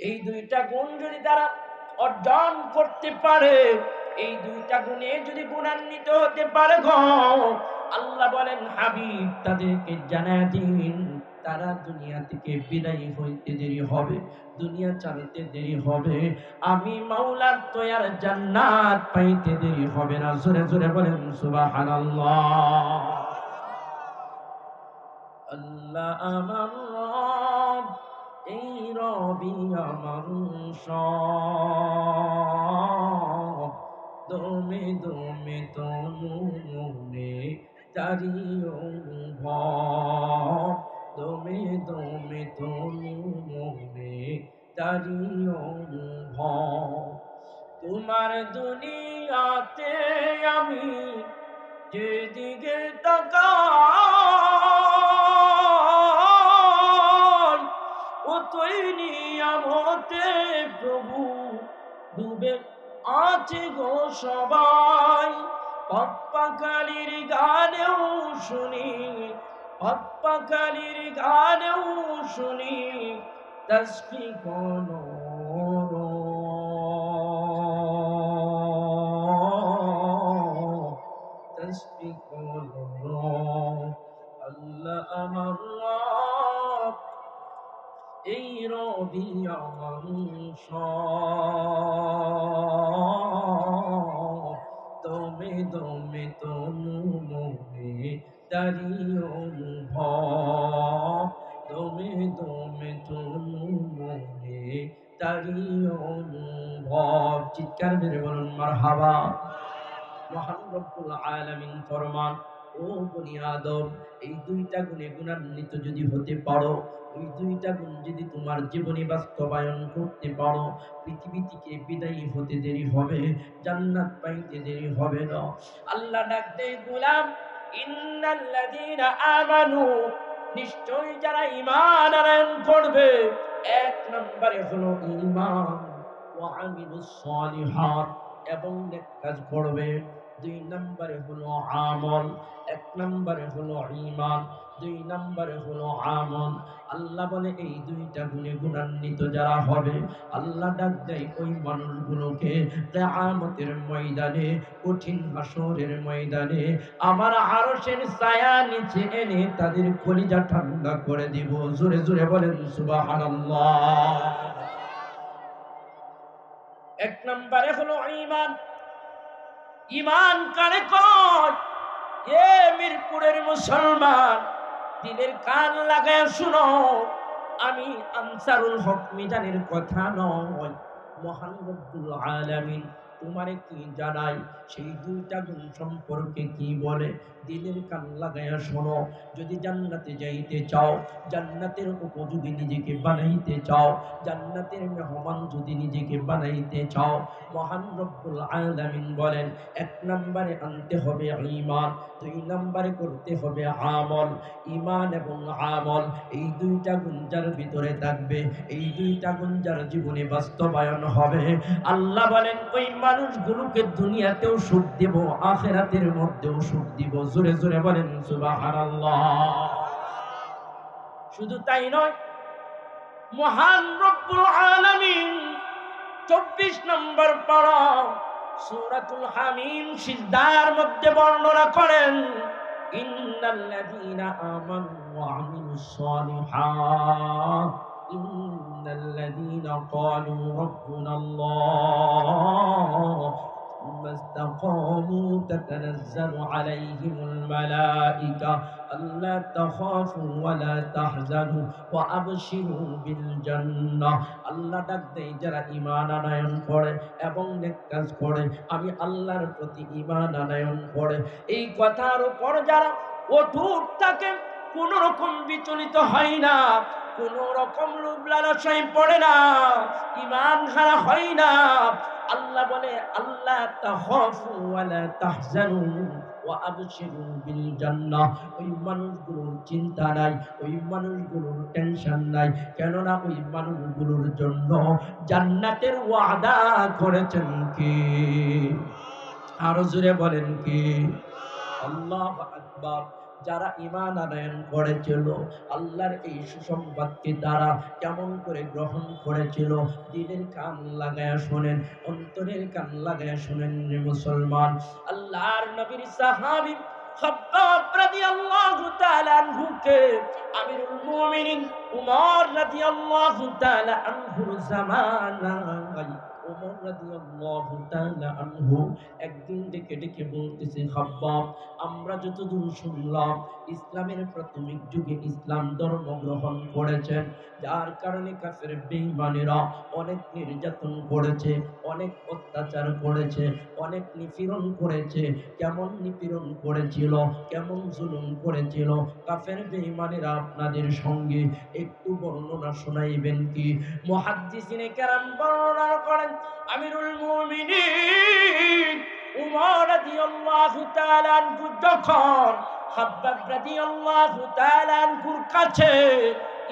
এই দুইটা গুণ যদি তারা অর্জন করতে পারে, এই দুইটা গুণে যদি গুণান্বিত হতে পারে গো, আল্লাহ বলেন হাবিব তাদেরকে জানায় দিন তারা দুনিয়া থেকে বিদায় হইতে দেরি হবে, দুনিয়া ছাড়তে দেরি হবে, আমি মাওলার তৈয়ার জান্নাত পাইতে দেরি হবে না। জোরে জোরে বলেন সুবহানাল্লাহ। আল্লাহ আমার রব, এই রবি আমার সব, দমে দমে তনু মনে তারি অনুভব, দমে দমে তনু মনে তারি অনুভব। তোমার দুনিয়াতে আমি যেদিকে তাকাই, ও তুই নিয়ামতে প্রভু ডুবে আছে গো সবাই। পপ্পাকালির গানেও শুনি, পপ্পাকালির গানেও শুনি তসবি কোনো তসবি কোনো। আল্লাহ আমার রব, এই রবি আমার সব, দমে দমে তনু মনে তারি অনুভব, দমে দমে তনু মনে তারি অনুভব। চিৎকার মেরে বলুন মারহাবা। মহান রব্বুল আলামিন ফরমান, ও বনি আদম, এই দুইটা গুণে গুণান্বিত যদি হতে পারো, ওই দুইটা গুণ যদি তোমার জীবনে বাস্তবায়ন করতে পারো, পৃথিবী থেকে বিদায়ী হতে দেরি হবে, জান্নাত পাইতে দেরি হবে না। আল্লাহ ডাক দেয় গোলাম, ইন্নাল্লাযীনা আমানু, নিশ্চয়ই যারা ঈমান আনয়ন করবে, এক নম্বরে হলো ঈমান, ওয়া আমিলুস সালিহাত, এবং নেক কাজ করবে। দুই নম্বরে হলো আমল, এক নম্বরে হলো ঈমান, দুই নম্বরে হলো আমল। আল্লাহ বলে এই দুইটা গুণে গুণান্বিত যারা হবে, আল্লাহ ডাক দেয় ওই মানুষগুলোকে কিয়ামতের ময়দানে, কঠিন হাসরের ময়দানে আমার আরশের ছায়া নিচে এনে তাদের কলিজা ঠান্ডা করে দিব। জোরে জোরে বলেন সুবহানাল্লাহ। এক নম্বরে হলো ঈমান। ঈমান কারে কয়? এ মিরপুরের মুসলমান, দিলের কান লাগায় শুনো, আমি আনসারুল হক মিজানের কথা নয়, মহান রব্বুল আলামিন তোমারে কি জানাই, সেই দুইটা গুণ সম্পর্কে কি বলে, দিলের কান লাগায়া শোনো। যদি জান্নাতে যাইতে চাও, জান্নাতের উপযোগী নিজেকে বানাইতে চাও, জান্নাতের মেহমান যদি নিজেকে বানাইতে চাও, মহান রব্বুল আলামিন বলেন এক নম্বরে আনতে হবে ঈমান, দুই নম্বরে করতে হবে আমল। ঈমান এবং আমল এই দুইটা গুণ যার ভিতরে থাকবে, এই দুইটা গুণ যার জীবনে বাস্তবায়ন হবে, আল্লাহ বলেন ওই মানুষগুলোকে দুনিয়াতেও সুখ দেব, আখিরাতের মধ্যেও সুখ দিব। জোরে জোরে বলেন সুবহানাল্লাহ। শুধু তাই নয়, মহান রব্বুল আলামিন 24 নম্বর পারা সূরাতুল হামিম সিজদার মধ্যে বর্ণনা করেন, ইন্নাল্লাযীনা আমানু ওয়া আমিলুস সালিহাত, ইন্নাল্লাযীনা ক্বালু রাব্বুনাল্লাহ থুম্মা ইসতাকামু তাতানাজ্জালু আলাইহিমুল মালাঈকা আল্লা তাখাফু ওয়া লা তাহজানু ওয়া আবশিরু বিল জান্নাহ। আল্লাহ ডাক দেয় যারা ঈমান আনয়ন করে এবং নেক কাজ করে, আমি আল্লাহর প্রতি ঈমান আনয়ন করে, এই কথার উপর যারা অটুট থাকে, কোন রকম বিচলিত হয় না, কোন রকম লোভ লালসায় পড়ে না, ঈমান হারা হয় না, আল্লাহ বলে আল্লাহ তাখাফু ওয়া লা তাহজানু ওয়া আবশিরু বিল জান্নাহ। ওই মানুষগুলোর চিন্তা নাই, ওই মানুষগুলোর টেনশন নাই, কেননা ওই মানুষগুলোর জন্য জান্নাতের ওয়াদা করেছেন কে? আরো জোরে বলেন কে? আল্লাহু আকবার। যারা ঈমান আনয়ন করেছিল, আল্লাহর এই সুসংবাদকে তারা কেমন করে গ্রহণ করেছিল, দিলের কান লাগায়া শোনেন, অন্তরের কান লাগায়া শোনেন রে মুসলমান। আল্লাহর নবীর সাহাবী খাব্বাব রাদিয়াল্লাহু তাআলা আনহুকে আমিরুল মুমিনিন উমর রাদিয়াল্লাহু তাআলা আনহুর জামানায় ওমর রাদিয়াল্লাহু তাআলা আনহু একদিন ডেকে ডেকে বলতেছে, খাব্বাব, আমরা যতদূর শুনলাম ইসলামের প্রাথমিক যুগে ইসলাম ধর্ম গ্রহণ করেছেন, যার কারণে কাফের বেঈমানেরা অনেক নির্যাতন করেছে, অনেক অত্যাচার করেছে, অনেক নিপীড়ন করেছে। কেমন নিপীড়ন করেছিল, কেমন জুলুম করেছিল কাফের বেঈমানেরা আপনাদের সঙ্গে একটু বর্ণনা শোনাইবেন কি? মুহাদ্দিসিনে কেরাম বর্ণনা করেন, আমিরুল মুমিনিন উমর রাদিয়াল্লাহু তাআলা আনহু যখন খাব্বাব রাদিয়াল্লাহু তাআলা আনহুর কাছে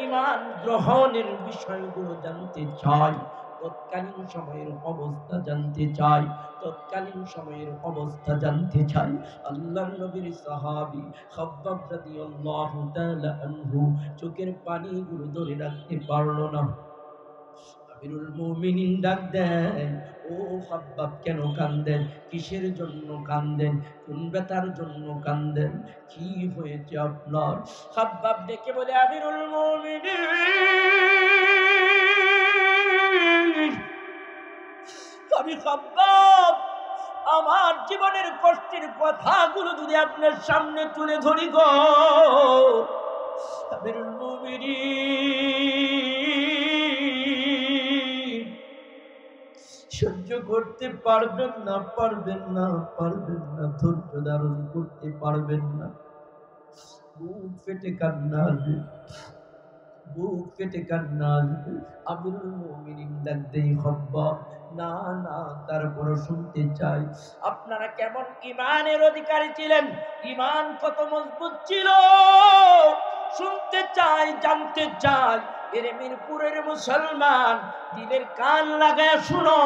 ঈমান গ্রহণের বিষয়গুলো জানতে চাই, তৎকালীন সময়ের অবস্থা জানতে চাই, তৎকালীন সময়ের অবস্থা জানতে চাই, আল্লাহর নবীর সাহাবী খাব্বাব রাদিয়াল্লাহু তাআলা আনহু চোখের পানিগুলো ধরে রাখতে পারল না। আমিরুল মুমিনিন ডাক দেন, ও খাব্বাব, কেন কান্দেন? কিসের জন্য কান্দেন? কোন ব্যথার জন্য কান্দেন? কি হয়েছে আপনার? খাব্বাব ডেকে বলে, আমিরুল মুমিনিন, আমি খাব্বাব, আমার জীবনের কষ্টের কথাগুলো যদি আপনার সামনে তুলে ধরি গো আমিরুল মুমিনিন, সহ্য করতে পারবেন না, পারবেন না, পারবেন না, ধৈর্য ধারণ করতে পারবেন না। বুক ফেটে কান্না আসবে, বুক ফেটে কান্না আসবে। আমিরুল মুমিনিন ডাক দেই, খাব্বাব, না না, তারপরও শুনতে চাই আপনারা কেমন ঈমানের অধিকারী ছিলেন, ঈমান কত মজবুত ছিল, শুনতে চাই, জানতে চাই। এরে মিরপুরের মুসলমান, দিলের কান লাগায় শুনো,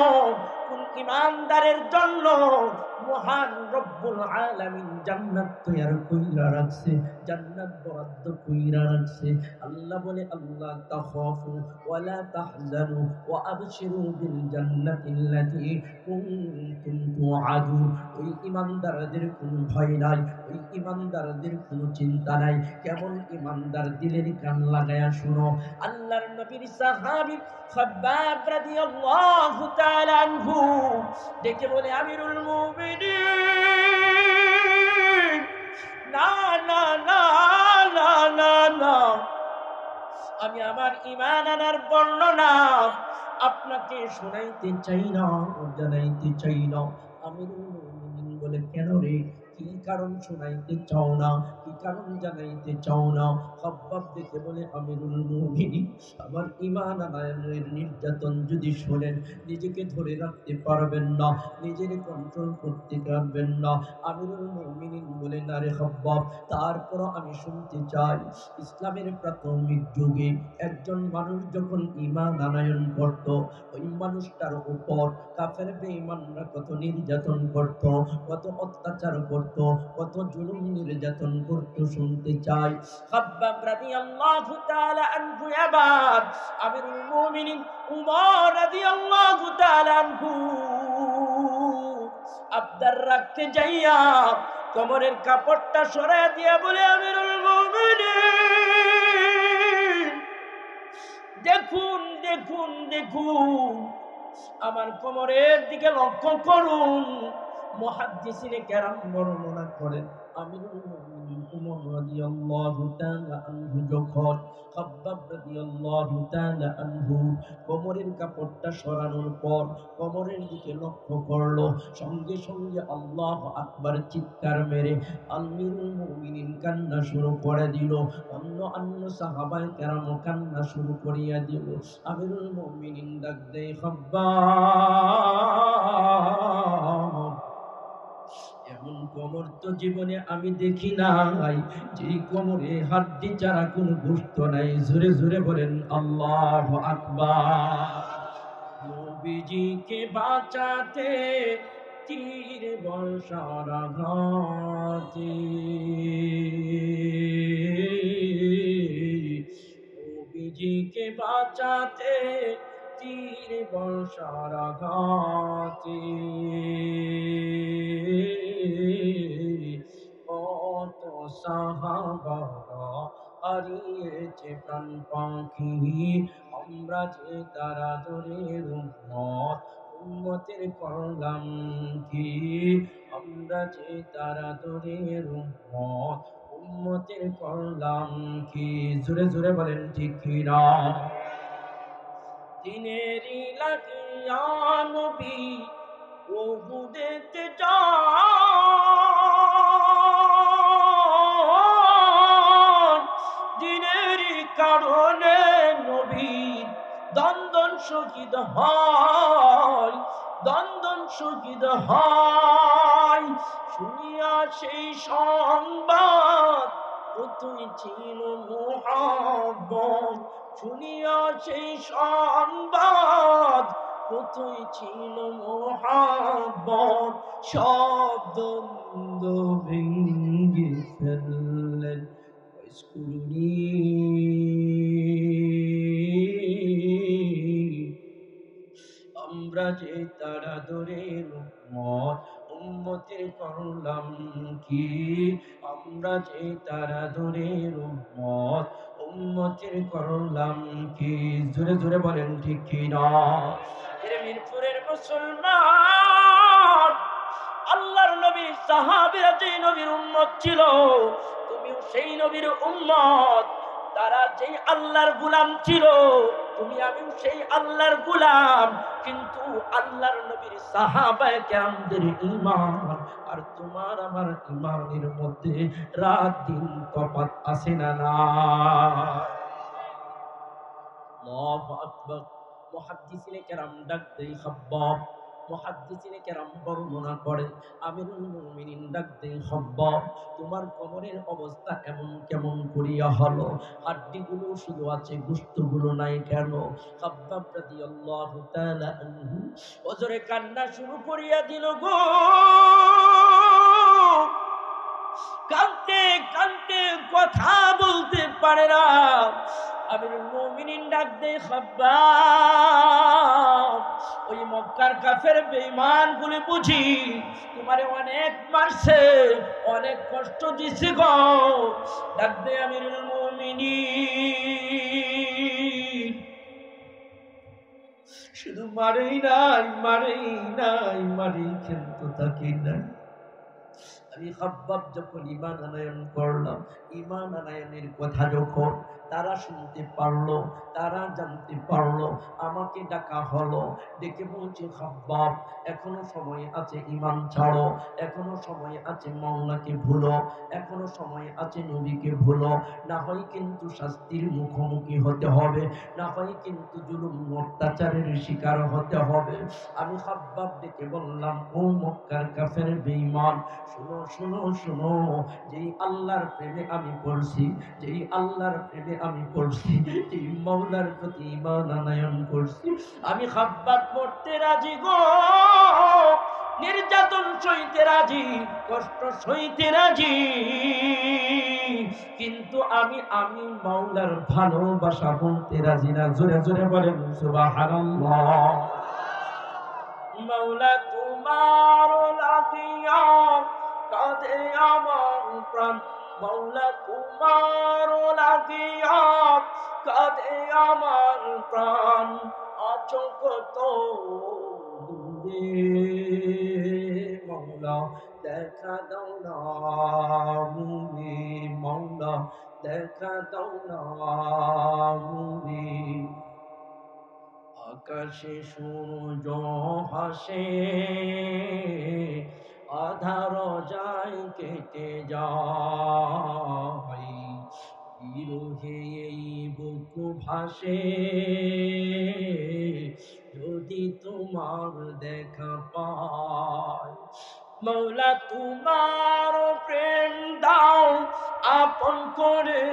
কোন ঈমানদারের জন্য মহান রব্বুল আলামিন জান্নাত তৈয়ার কইরা রাখছে, জান্নাত বরাদ্দ কইরা রাখছে। আল্লাহ বলে, আল্লাহ তাখাফু ওয়ালা তাহজানু ওয়া আবশিরু বিল জান্নাতিল্লাতী কুনতুম তুআদুন। ওই ঈমানদারদের কোনো ভয় নাই, ওই ঈমানদারদের কোনো চিন্তা নাই। কেমন ঈমানদার, দিলের কান লাগায়া শুনো। আল্লাহর নবীর সাহাবী খাব্বাব রাদিয়াল্লাহু তাআলা আনহু ডেকে বলে, আমিরুল মুমিনিন, না না না না না না, আমি আমার ঈমান আনার বর্ণনা আপনাকে শোনাইতে চাই না, জানাইতে চাই না। আমিরুল মুমিনিন বলে, কেন রে, কি কারণ শোনাইতে চাও না, কি কারণ জানাইতে চাও না? খাব্বাব দেখে বলে, আমিরুল মুমিনিন, আমার ঈমান আনায়নের নির্যাতন যদি শোনেন, নিজেকে ধরে রাখতে পারবেন না, নিজের কন্ট্রোল করতে পারবেন না। আমিরুল মুমিনিন বলে, না রে খাব্বাব, তারপরও আমি শুনতে চাই, ইসলামের প্রাথমিক যুগে একজন মানুষ যখন ঈমান আনয়ন করত, ওই মানুষটার উপর কাফের বেঈমানরা কত নির্যাতন করত, কত অত্যাচার করত, কত জুলুম নির্যাতন করত, শুনতে চাই। খাব্বাব রাদিয়াল্লাহু তাআলা আনহু এবার আমিরুল মুমিনিন উমর রাদিয়াল্লাহু তাআলা আনহু আবদার রাখতে যাইয়া কোমরের কাপড়টা সরাইয়া দিয়া বলে, আমিরুল মুমিনিন, দেখুন দেখুন দেখুন, আমার কোমরের দিকে লক্ষ্য করুন। মুহাদ্দিসিনে কেরাম বর্ণনা করেন, আমিরুল মুমিনিন উমর রাদিয়াল্লাহু তাআলা আনহু যখন খাব্বাব রাদিয়াল্লাহু তাআলা আনহু কোমরের কাপড়টা সরানোর পর কোমরের দিকে লক্ষ্য করলো, সঙ্গে সঙ্গে আল্লাহু আকবার চিৎকার মেরে আমিরুল মুমিনিন কান্না শুরু করে দিল। অন্য সাহাবায়ে কেরাম কান্না শুরু করিয়া দিল। আমিরুল মুমিনিন ডাক দেয়, খাব্বাব, এমন কোমর তো জীবনে আমি দেখি নাই, যে কোমরে হাড্ডি ছাড়া কোনো গোশত নাই। জোরে জোরে বলেন আল্লাহু আকবার। নবীজিকে বাঁচাতে তীর বর্ষার আঘাতে নবীজিকে বাঁচাতে তীর বর্ষার আঘাতে কত সাহাবারা হারিয়েছে প্রাণ পাখি, আমরা যে তারা দরের উম্মত, উম্মতের করলাম কি, আমরা যে তারা দরের উম্মত, উম্মতের করলাম কি। জোরে জোরে বলেন ঠিক কিনা। দিনেরই লাগিয়া নবী ওহুদেতে যান, দিনেরই কারণে নবীর দন্দন শহীদ হয়, দন্দন শহীদ হয়। শুনিয়া সেই সংবাদ কতই ছিল মুহাব্বত, শুনিয়া সেই সংবাদ কতই ছিল মুহাব্বত, সব দ্বন্দ্ব ভেঙে ফেললেন ওয়াইসকুরুনি। আমরা যে তারা দরের উম্মত, উম্মতের করলাম কি, আমরা যে তারা দরের উম্মত, উম্মতের করলাম কি। জোরে জোরে বলেন ঠিক কিনা। এর মিরপুরের মুসলমান, আল্লাহর নবী সাহাবীরা যেই নবীর উম্মত ছিল, তুমিও সেই নবীর উম্মত। তারা যেই আল্লাহর গোলাম ছিল, তুমি আমিও সেই আল্লাহর গোলাম। কিন্তু আল্লাহর নবীর সাহাবায়ে কেরামদের ঈমান আর তোমার আমার ঈমানের মধ্যে রাত দিন তফাৎ আছে না না? আল্লাহু আকবার। মুহাদ্দিসিনে কেরাম ডাক দেই খাব্বাব, মুহাদ্দিসিনে কেরাম বর্ণনা করে, আমিরুল মুমিনিন ডাক দেই খাব্বাব, তোমার কোমরের অবস্থা এমন কেমন করিয়া হলো? হাড্ডিগুলো শুধু আছে, গোশতগুলো নাই কেন? খাব্বাব রাদিয়াল্লাহু তাআলা আনহু ওজরে কান্না শুরু করিয়া দিল গো। কাঁদতে কাঁদতে কথা বলতে পারে না। আমিরুল মুমিনিন ডাক দেয়, খাব্বাব, ওই মক্কার কাফের বেঈমানগুলো বুঝি তোমারে অনেক মারছে, অনেক কষ্ট দিছে গো। ডাক দেয় আমিরুল মুমিনিন, শুধু মারেই নাই, মারেই নাই, মারেই কিন্তু তাকে নাই। আমি খাব্বাব যখন ঈমান আনয়ন করলাম, ঈমান আনয়নের কথা যখন তারা শুনতে পারলো, তারা জানতে পারলো, আমাকে ডাকা হলো। ডেকে বলছে, খাব্বাব, এখনো সময় আছে, ঈমান ছাড়ো, এখনো সময় আছে, মাওলাকে ভুলো, এখনো সময় আছে, নবীকে ভুলো, না হয় কিন্তু শাস্তির মুখোমুখি হতে হবে, না হয় কিন্তু জুলুম অত্যাচারের শিকার হতে হবে। আমি খাব্বাব ডেকে বললাম, ও মক্কার কাফের বেঈমান, শুনো শুনো শুনো, যেই আল্লাহর প্রেমে আমি পড়ছি, যেই আল্লাহর প্রেমে আমি পড়ছি, যেই মাওলার প্রতি ঈমান আনয়ন করছি, আমি খাব্বাব মরতে রাজি গো, নির্যাতন সইতে রাজি, কষ্ট সইতে রাজি, কিন্তু আমি মাওলার ভালোবাসা বলতে রাজি না। জোরে জোরে বলেন সুবহানাল্লাহ। মাওলা তোমার লাগিয়া কাঁদে আমার প্রাণ, মাওলা তোমার লাগিয়া কাঁদে আমার প্রাণ, আছো কত দূরে, মাওলা দেখা দাও না মুনে, মাওলা দেখা দাও না মুনে। আকাশে সূর্য হাসে, আধার যায় কেটে যায়, বিরহে এই বুক ভাসে, যদি তোমার দেখা পায়। মাওলা তোমার প্রেম দাও, আপন করে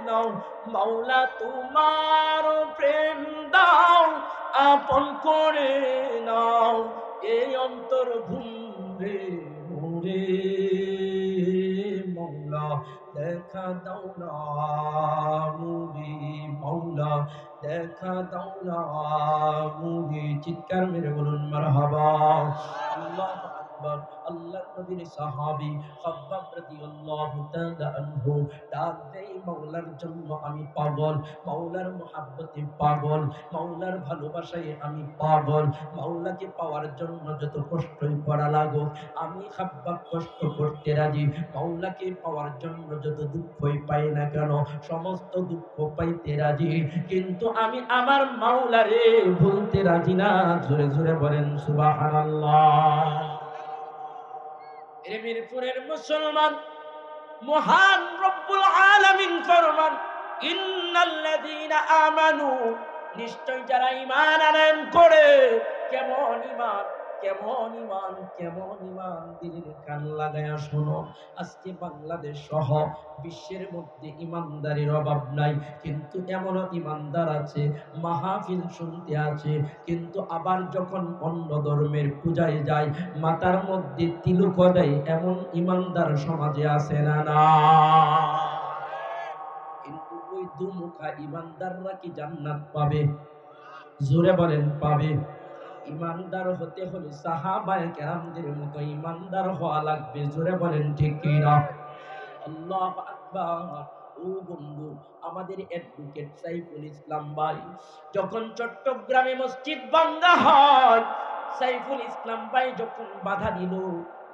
নাও, মাওলা তোমার প্রেম দাও, আপন করে নাও, এই অন্তর ঘুমরে মোরে মৌলা দেখা দাও না মুরি মৌলা দেখা দাও না মুরি চিৎকার মেরে বলুন মারহাবা আল্লাহু আকবার আল্লাহর নবীর সাহাবী খাব্বাব রাদিয়াল্লাহু তাআলা আনহু ডাক দেই মাওলার জন্য আমি পাগল মাওলার মহব্বতে পাগল মাওলার ভালোবাসায় আমি পাগল মাওলাকে পাওয়ার জন্য যত কষ্টই করা লাগুক আমি খাব্বাব কষ্ট করতে রাজি মাওলাকে পাওয়ার জন্য যত দুঃখই পাই না কেন সমস্ত দুঃখ পাইতে রাজি কিন্তু আমি আমার মাওলারে ভুলতে রাজি না জোরে জোরে বলেন সুবহানাল্লাহ এ মিরপুরের মুসলমান মহান রব্বুল আলামিন ফরমান ইন্নাল্লাযীনা আমানু নিশ্চয় যারা ঈমান আনয়ন করে কেমন ঈমান কেমন ঈমান কেমন ঈমান দিলের কান লাগায়া শোনো আজকে বাংলাদেশ সহ বিশ্বের মধ্যে ঈমানদারির অভাব নাই কিন্তু এমন ঈমানদার আছে মাহফিল শুনতে আছে কিন্তু আবার যখন অন্য ধর্মের পূজায় যায় মাথার মধ্যে তিলক দেয় এমন ঈমানদার সমাজে আছে না না কিন্তু ওই দুমুখা ঈমানদাররা কি জান্নাত পাবে জোরে বলেন পাবে ঈমানদার হতে হলে সাহাবায়ে কেরামদের মতো ঈমানদার হওয়া লাগবে জোরে বলেন ঠিক কি না আল্লাহু আকবার ও বন্ধু আমাদের অ্যাডভোকেট সাইফুল ইসলাম ভাই যখন চট্টগ্রামে মসজিদ ভাঙা হয় সাইফুল ইসলাম ভাই যখন বাধা দিল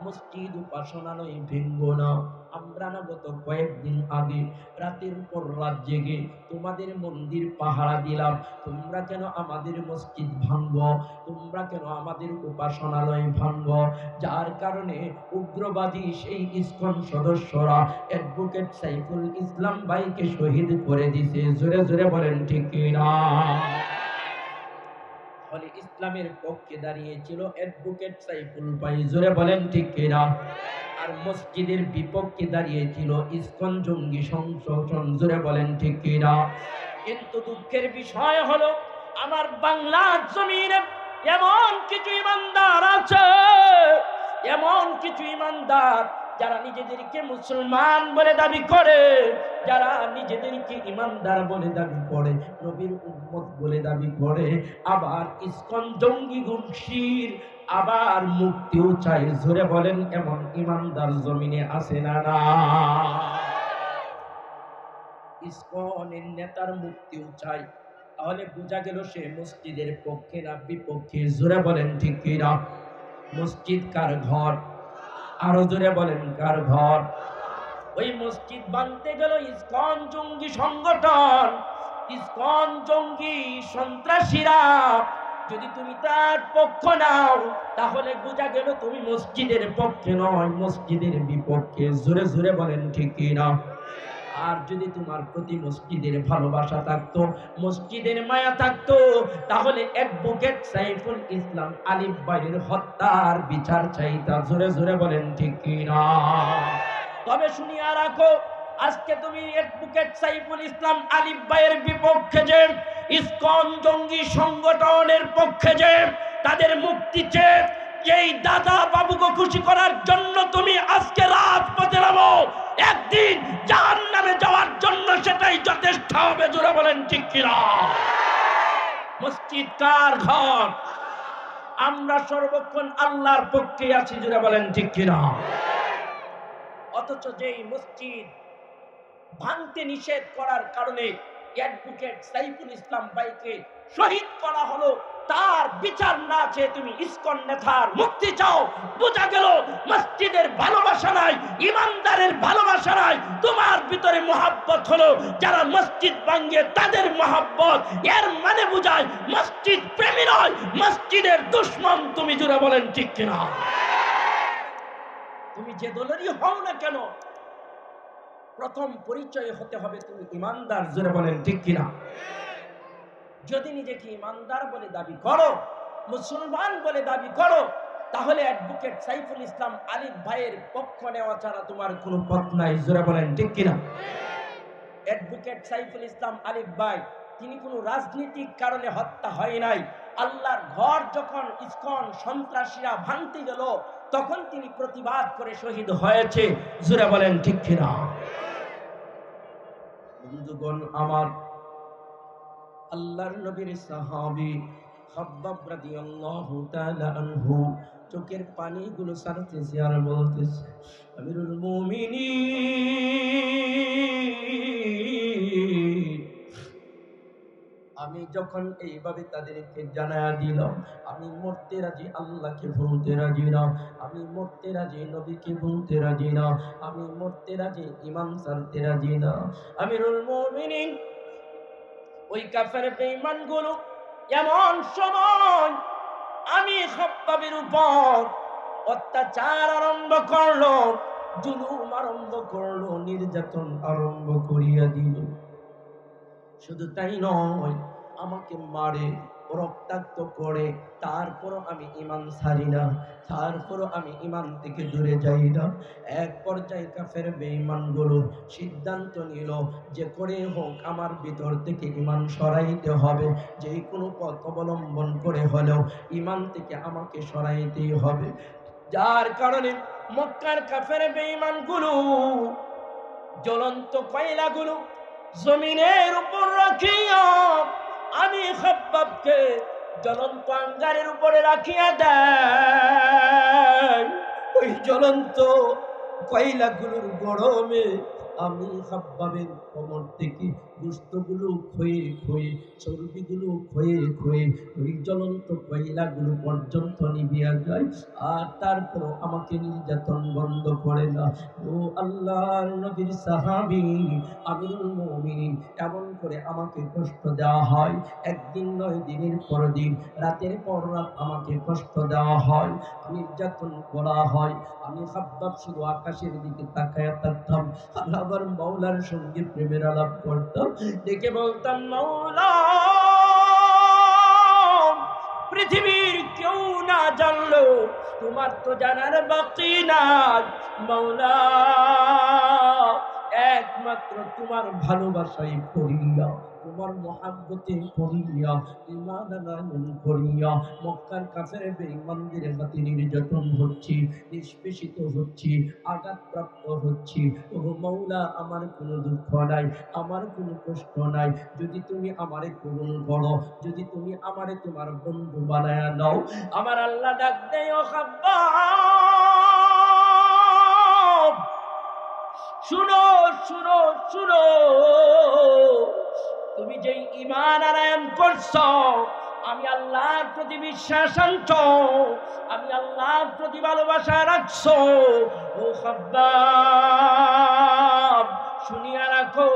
মসজিদ উপাসনালয় ভেঙ্গ না আমরা না গত কয়েকদিন আগে রাতের পর রাত জেগে তোমাদের মন্দির পাহারা দিলাম তোমরা কেন আমাদের মসজিদ ভাঙ্গ তোমরা কেন আমাদের উপাসনালয় ভাঙ্গ যার কারণে উগ্রবাদী সেই ইসকন সদস্যরা অ্যাডভোকেট সাইফুল ইসলাম ভাইকে শহীদ করে দিয়েছে জোরে জোরে বলেন ঠিক কিনা ফলে ইসলামের পক্ষে দাঁড়িয়েছিল অ্যাডভোকেট সাইফুল ভাই জোরে বলেন ঠিক কিনা আর মসজিদের বিপক্ষে দাঁড়িয়েছিল ইসকন জঙ্গি সংগঠন জোরে বলেন ঠিক কিনা কিন্তু দুঃখের বিষয় হলো আমার বাংলার জমিনে এমন কিছু ঈমানদার আছে এমন কিছু ঈমানদার যারা নিজেদেরকে মুসলমান বলে দাবি করে যারা নিজেদেরকে ঈমানদার বলে দাবি করে নবীর উম্মত বলে দাবি করে আবার ইসকন জঙ্গি গোষ্ঠীর আবার মুক্তিও চাই জোরে বলেন এমন ঈমানদার জমিনে আছে না না ইসকনের নেতার মুক্তিও চাই তাহলে বোঝা গেল সে মসজিদের পক্ষে না বিপক্ষে জোরে বলেন ঠিক কিনা মসজিদ কার ঘর আরো জোরে বলেন কার ঘর ওই মসজিদ বানতে গেল ইসকন জঙ্গি সংগঠন ইসকন জঙ্গি সন্ত্রাসীরা যদি তুমি তার পক্ষ নাও তাহলে বোঝা গেল তুমি মসজিদের পক্ষে নয় মসজিদের বিপক্ষে জোরে জোরে বলেন ঠিক কিনা আর যদি তোমার প্রতি মসজিদের ভালোবাসা থাকতো মসজিদের মায়া থাকতো তাহলে অ্যাডভোকেট সাইফুল ইসলাম আলিফ ভাইয়ের হত্যার বিচার চাইতা জোরে জোরে বলেন ঠিক কিনা তবে শুনিয়া রাখো আজকে তুমি অ্যাডভোকেট সাইফুল ইসলাম আলিফ ভাইয়ের বিপক্ষে যে ইসকন জঙ্গি সংগঠনের পক্ষে যে তাদের মুক্তি চেয়ে যেই দাদা বাবুকে খুশি করার জন্য তুমি আজকে রাজপথে নামো একদিন জাহান্নামে যাওয়ার জন্য সেটাই যথেষ্ট হবে জোরে বলেন ঠিক কিনা মসজিদ কার ঘর আমরা সর্বক্ষণ আল্লাহর পক্ষে আছি জোরে বলেন ঠিক কিনা অথচ যেই মসজিদ ভাঙতে নিষেধ করার কারণে অ্যাডভোকেট সাইফুল ইসলাম ভাইকে শহীদ করা হলো তার বিচার না চেয়ে তুমি ইসকন নেতার মুক্তি চাও বোঝা গেল মসজিদের ভালোবাসা নাই ইমানদারের ভালোবাসা নাই তোমার ভিতরে মহব্বত হলো যারা মসজিদ ভাঙে তাদের মহব্বত এর মানে বোঝায় মসজিদ প্রেমী নয় মসজিদের দুশমন তুমি জুড়ে বলেন ঠিক কিনা তুমি যে দলেরই হও না কেন প্রথম পরিচয় হতে হবে তুমি ইমানদার জোরে বলেন ঠিক কিনা যদি নিজেকে ইমানদার বলে দাবি করো মুসলমান বলে দাবি করো তাহলে অ্যাডভোকেট সাইফুল ইসলাম আলিফ ভাইয়ের পক্ষ নেওয়া ছাড়া তোমার কোনো পথ নাই জোরে বলেন ঠিক কিনা অ্যাডভোকেট সাইফুল ইসলাম আলিফ ভাই তিনি কোনো রাজনৈতিক কারণে হত্যা হয় নাই আল্লাহর ঘর যখন ইসকন সন্ত্রাসীরা ভাঙতে গেল তখন তিনি প্রতিবাদ করে শহীদ হয়েছে। জোরে বলেন ঠিক কিনা? বন্ধুগণ আমার, আল্লাহর নবীর সাহাবী খাব্বাব রাদিয়াল্লাহু তাআলা আনহু চোখের পানিগুলো সারতেছে আর বলতেছে, আমিরুল মুমিনিন, আমি যখন এইভাবে তাদেরকে জানায়া দিলাম আমি মরতে রাজি, আল্লাহকে ভুলতে রাজি না, আমি মরতে রাজি, নবীকে ভুলতে রাজি না, আমি মরতে রাজি, ঈমান ছাড়তে রাজি না। আমিরুল মুমিনিন, ওই কাফের বেঈমানগুলো এমন সময় আমি খাব্বাবের উপর অত্যাচার আরম্ভ করলো, জুলুম আরম্ভ করলো, নির্যাতন আরম্ভ করিয়া দিল। শুধু তাই নয়, আমাকে মারে, রক্তাক্ত করে, তারপরও আমি ঈমান ছাড়ি না, তারপরও আমি ঈমান থেকে দূরে যাই না। এক পর্যায়ে কাফের বেঈমানগুলো সিদ্ধান্ত নিল যে করে হোক আমার ভিতর থেকে ঈমান সরাইতে হবে, যে কোনো পথ অবলম্বন করে হলেও ঈমান থেকে আমাকে সরাইতেই হবে। যার কারণে মক্কার কাফের বেঈমানগুলো জ্বলন্ত কয়লাগুলো জমিনের উপর রাখিয়া আমি খাব্বাবকে জ্বলন্ত আঙ্গারের উপরে রাখিয়া দেয়। ওই জ্বলন্ত কয়লাগুলোর গরমে আমি খাব্বাবের কোমর থেকে গোশতগুলো ক্ষয়ে ক্ষয়ে, চর্বিগুলো ক্ষয়ে ক্ষয়ে ওই জ্বলন্ত কয়লাগুলো পর্যন্ত নিভিয়া যায়, আর তারপর আমাকে নির্যাতন বন্ধ করে না। ও আল্লাহর নবীর সাহাবী আমিরুল মুমিনিন, এমন করে আমাকে কষ্ট দেওয়া হয়, একদিন নয়, দিনের পর দিন, রাতের পর রাত আমাকে কষ্ট দেওয়া হয়, নির্যাতন করা হয়। আমি খাব্বাব শুধু আকাশের দিকে তাকায়া থাকতাম, আর আবার মাওলার সঙ্গে প্রেমের আলাপ করতাম, ডেকে বলতাম, মাওলা, পৃথিবীর কেউ না জানলো, তোমার তো জানার বাকি নাই মাওলা, একমাত্র তোমার ভালোবাসায় করিয়া, তোমার মহাব্বতে করিয়া, ঈমান আনয়ন করিয়া মক্কার কাফের বেঈমানদের হাতে নির্যাতন হচ্ছি, নিষ্পেষিত হচ্ছি, আঘাতপ্রাপ্ত হচ্ছি। ও মাওলা, আমার কোনো দুঃখ নাই, আমার কোনো কষ্ট নাই, যদি তুমি আমারে কবুল করো, যদি তুমি আমারে তোমার বন্ধু বানায়া নাও। আমার আল্লাহ ডাক দেয়, ও খাব্বাব, শুনো শুনো শুনো, তুমি যেই ঈমান আনয়ন করছো, আমি আল্লাহর প্রতি বিশ্বাস আনছো, আমি আল্লাহর প্রতি ভালোবাসা রাখছো, ও খাব্বাব শুনিয়া রাখো,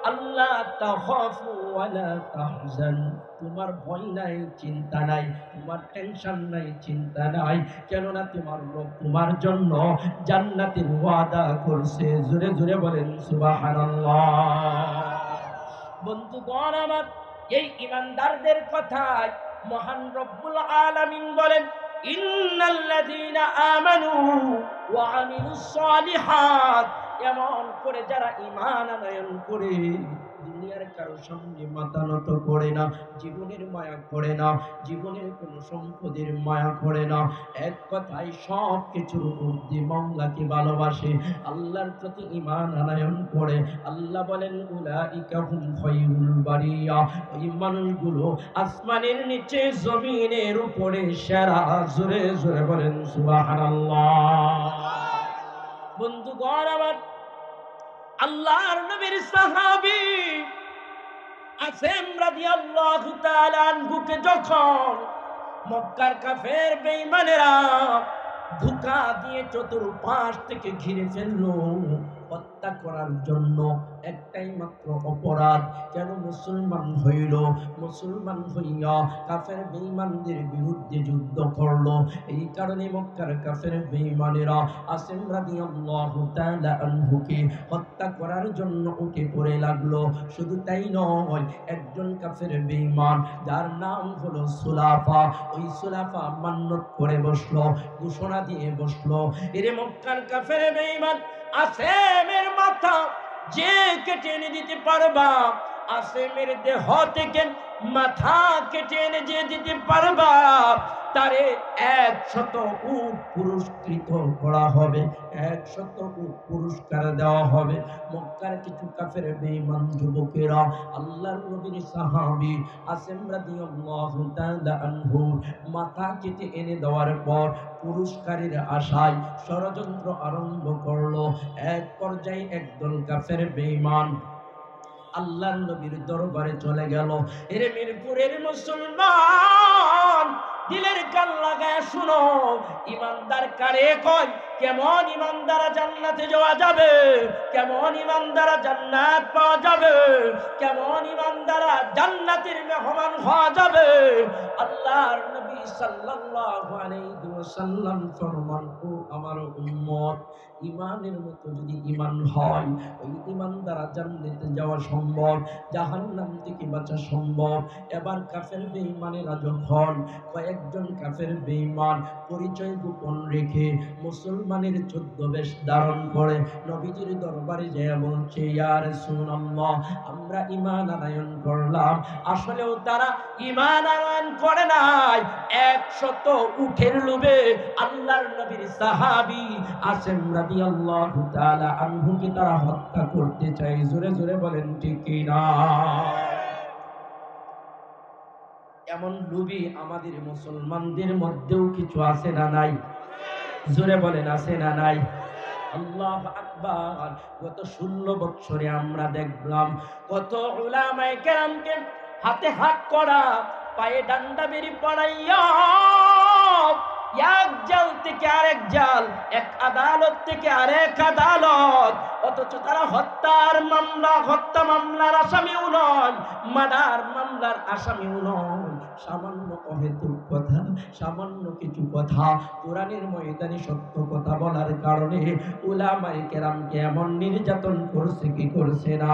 আল্লাহ তাখাফু ওয়ালা তাহজান, তোমার ভয় নাই, চিন্তা নাই, তোমার টেনশন নাই, চিন্তা নাই, কেননা তোমার রব তোমার জন্য জান্নাতের ওয়াদা করছে। জোরে জোরে বলেন সুবহানাল্লাহ। বন্ধুগণ আমার, এই ঈমানদারদের কথায় মহান রব্বুল আলামিন বলেন, ইন্নাল্লাযীনা আমানু ওয়া আমিলুস সালিহাত, এমন করে যারা ঈমান আনয়ন করে, দুনিয়ার কারো সামনে মাথা নত করে না, জীবনের মায়া করে না, জীবনের কোনো সম্পদের মায়া করে না, এক কথায় সব কিছুর ঊর্ধ্বে মাওলাকে ভালোবাসে, আল্লাহর প্রতি ঈমান আনয়ন করে, আল্লাহ বলেন, উলাইকা হুম খায়রুল বারিয়া, ওই মানুষগুলো আসমানের নিচে জমিনের উপরে সেরা। জোরে জোরে বলেন সুবহানাল্লাহ। বন্ধুগণ আমার, আল্লাহর নবীর সাহাবী আসেম রাদিয়াল্লাহু তাআলা আনহুকে যখন মক্কার কাফের বেঈমানেরা ধোঁকা দিয়ে চতুর্পাশ থেকে ঘিরে ফেললো, হত্যা করার জন্য একটাই মাত্র অপরাধ, কেন মুসলমান হইল, মুসলমান হইয়া কাফের বেঈমানদের বিরুদ্ধে যুদ্ধ করলো, এই কারণে মক্কার কাফের বেঈমানেরা আসেম রাদিয়াল্লাহু তাআলা আনহুকে হত্যা করার জন্য উঠে পড়ে লাগলো। শুধু তাই নয়, একজন কাফের বেঈমান যার নাম হলো সুলাফা, ওই সুলাফা মান্নত করে বসলো, ঘোষণা দিয়ে বসলো, এরে মক্কার কাফের বেঈমান, আসেমের মাথা যে কেটে এনে দিতে পারবা, আসেমের দেহ থেকে মাথা কেটে এনে যে দিতে পারবা তারে 100 উট পুরস্কৃত করা হবে, 100 উট পুরস্কার দেওয়া হবে। মক্কার কিছু কাফের বেঈমান যুবকেরা আল্লাহর নবীর সাহাবী আসেম রাদিয়াল্লাহু তাআলা আনহু মাথা কেটে এনে দেওয়ার পর পুরস্কারের আশায় ষড়যন্ত্র আরম্ভ করলো। এক পর্যায়ে একদল কাফের বেঈমান আল্লাহর নবীর দরবারে চলে গেল। এরে মিরপুরের মুসলমান, দিলের কান লাগায় শুনো, ইমানদার কারে কয়? কেমন ইমানদারা জান্নাতে যাওয়া যাবে? কেমন ইমানদারা জান্নাত পাওয়া যাবে? কেমন ইমানদারা জান্নাতের মেহমান হওয়া যাবে? আল্লাহর নবী সাল্লাল্লাহু আলাইহি ওয়াসাল্লাম ফরমান, ও আমার উম্মত, ইমানের মতো যদি ইমান হয়, ওই ইমান দ্বারা জান্নাতে যাওয়া সম্ভব, জাহান্নাম থেকে বাঁচা সম্ভব। এবার কাফের বেঈমানেরা যখন কয়েকজন কাফের বেঈমান পরিচয় গোপন রেখে মুসলমানের ছদ্মবেশ ধারণ করে নবীজির দরবারে যায় বলছে, ইয়া রাসূলুল্লাহ, আমরা ঈমান আনয়ন করলাম। আসলেও তারা ঈমান আনয়ন করে নাই, 100 উটের লোভে আল্লাহর নবীর সাহাবী আসেম রাদিয়াল্লাহু তাআলা আনহুকে তারা হত্যা করতে চায়। জোরে জোরে বলেন ঠিক কি না? এমন লোভী আমাদের মুসলমানদের মধ্যেও কিছু আছে না নাই? জোরে বলেন আছে না নাই? আল্লাহু আকবার। গত 16 বছরে আমরা দেখলাম কত উলামায়ে কেরামকে হাতে হাত করা, পায়ে ডান্ডা বেরি পড়াইয়া এক জাল থেকে আরেক জাল, এক আদালত থেকে আরেক আদালত, অথচ তারা হত্যা মামলার আসামিও নয়, মার্ডার মামলার আসামিও নয়। সামান্য অহেতুক কথা, সামান্য কিছু কথা কোরআনের ময়দানে সত্য কথা বলার কারণে উলামায়ে কেরামকে এমন নির্যাতন করছে কি করছে না?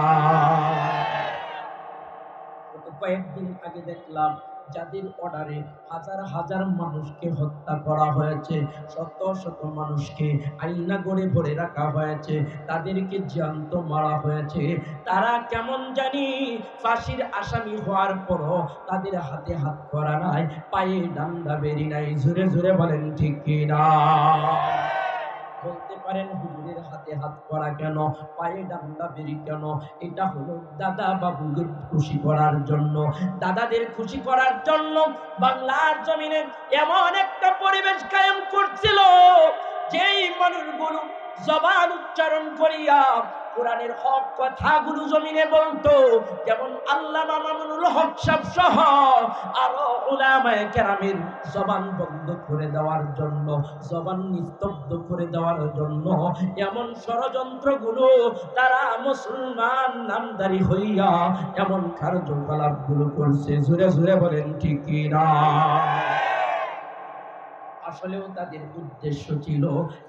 কয়েকদিন আগে দেখলাম যাদের অর্ডারে হাজার হাজার মানুষকে হত্যা করা হয়েছে, শত শত মানুষকে আয়না গড়ে ভরে রাখা হয়েছে, তাদেরকে জ্যান্ত মারা হয়েছে। তারা কেমন জানি ফাঁসির আসামি হওয়ার পরও তাদের হাতে হাত করা নাই, পায়ে ডান্ডা বেরি নাই। জোরে জোরে বলেন ঠিক কি না? বলতে পারেন হুজুরের হাতে হাত করা কেন, পায়ে ডান্ডা বেরি কেন? এটা হলো দাদা বাবুদের খুশি করার জন্য, দাদাদের খুশি করার জন্য বাংলার জমিনে এমন একটা পরিবেশ কায়েম করছিল যেই মানুষগুলো জবান উচ্চারণ করিয়া কোরআনের হক কথাগুলো জমিনে বলতো, যেমন আল্লামা মামুনুল হক সাহেব সহ আরো উলামায়ে কেরামের জবান বন্ধ করে দেওয়ার জন্য, জবান নিস্তব্ধ করে দেওয়ার জন্য এমন ষড়যন্ত্রগুলো তারা মুসলমান নামদারি হইয়া এমন কার্যকলাপগুলো করছে। জোরে জোরে বলেন ঠিক কি না? আসলেও তাদের উদ্দেশ্য ছিল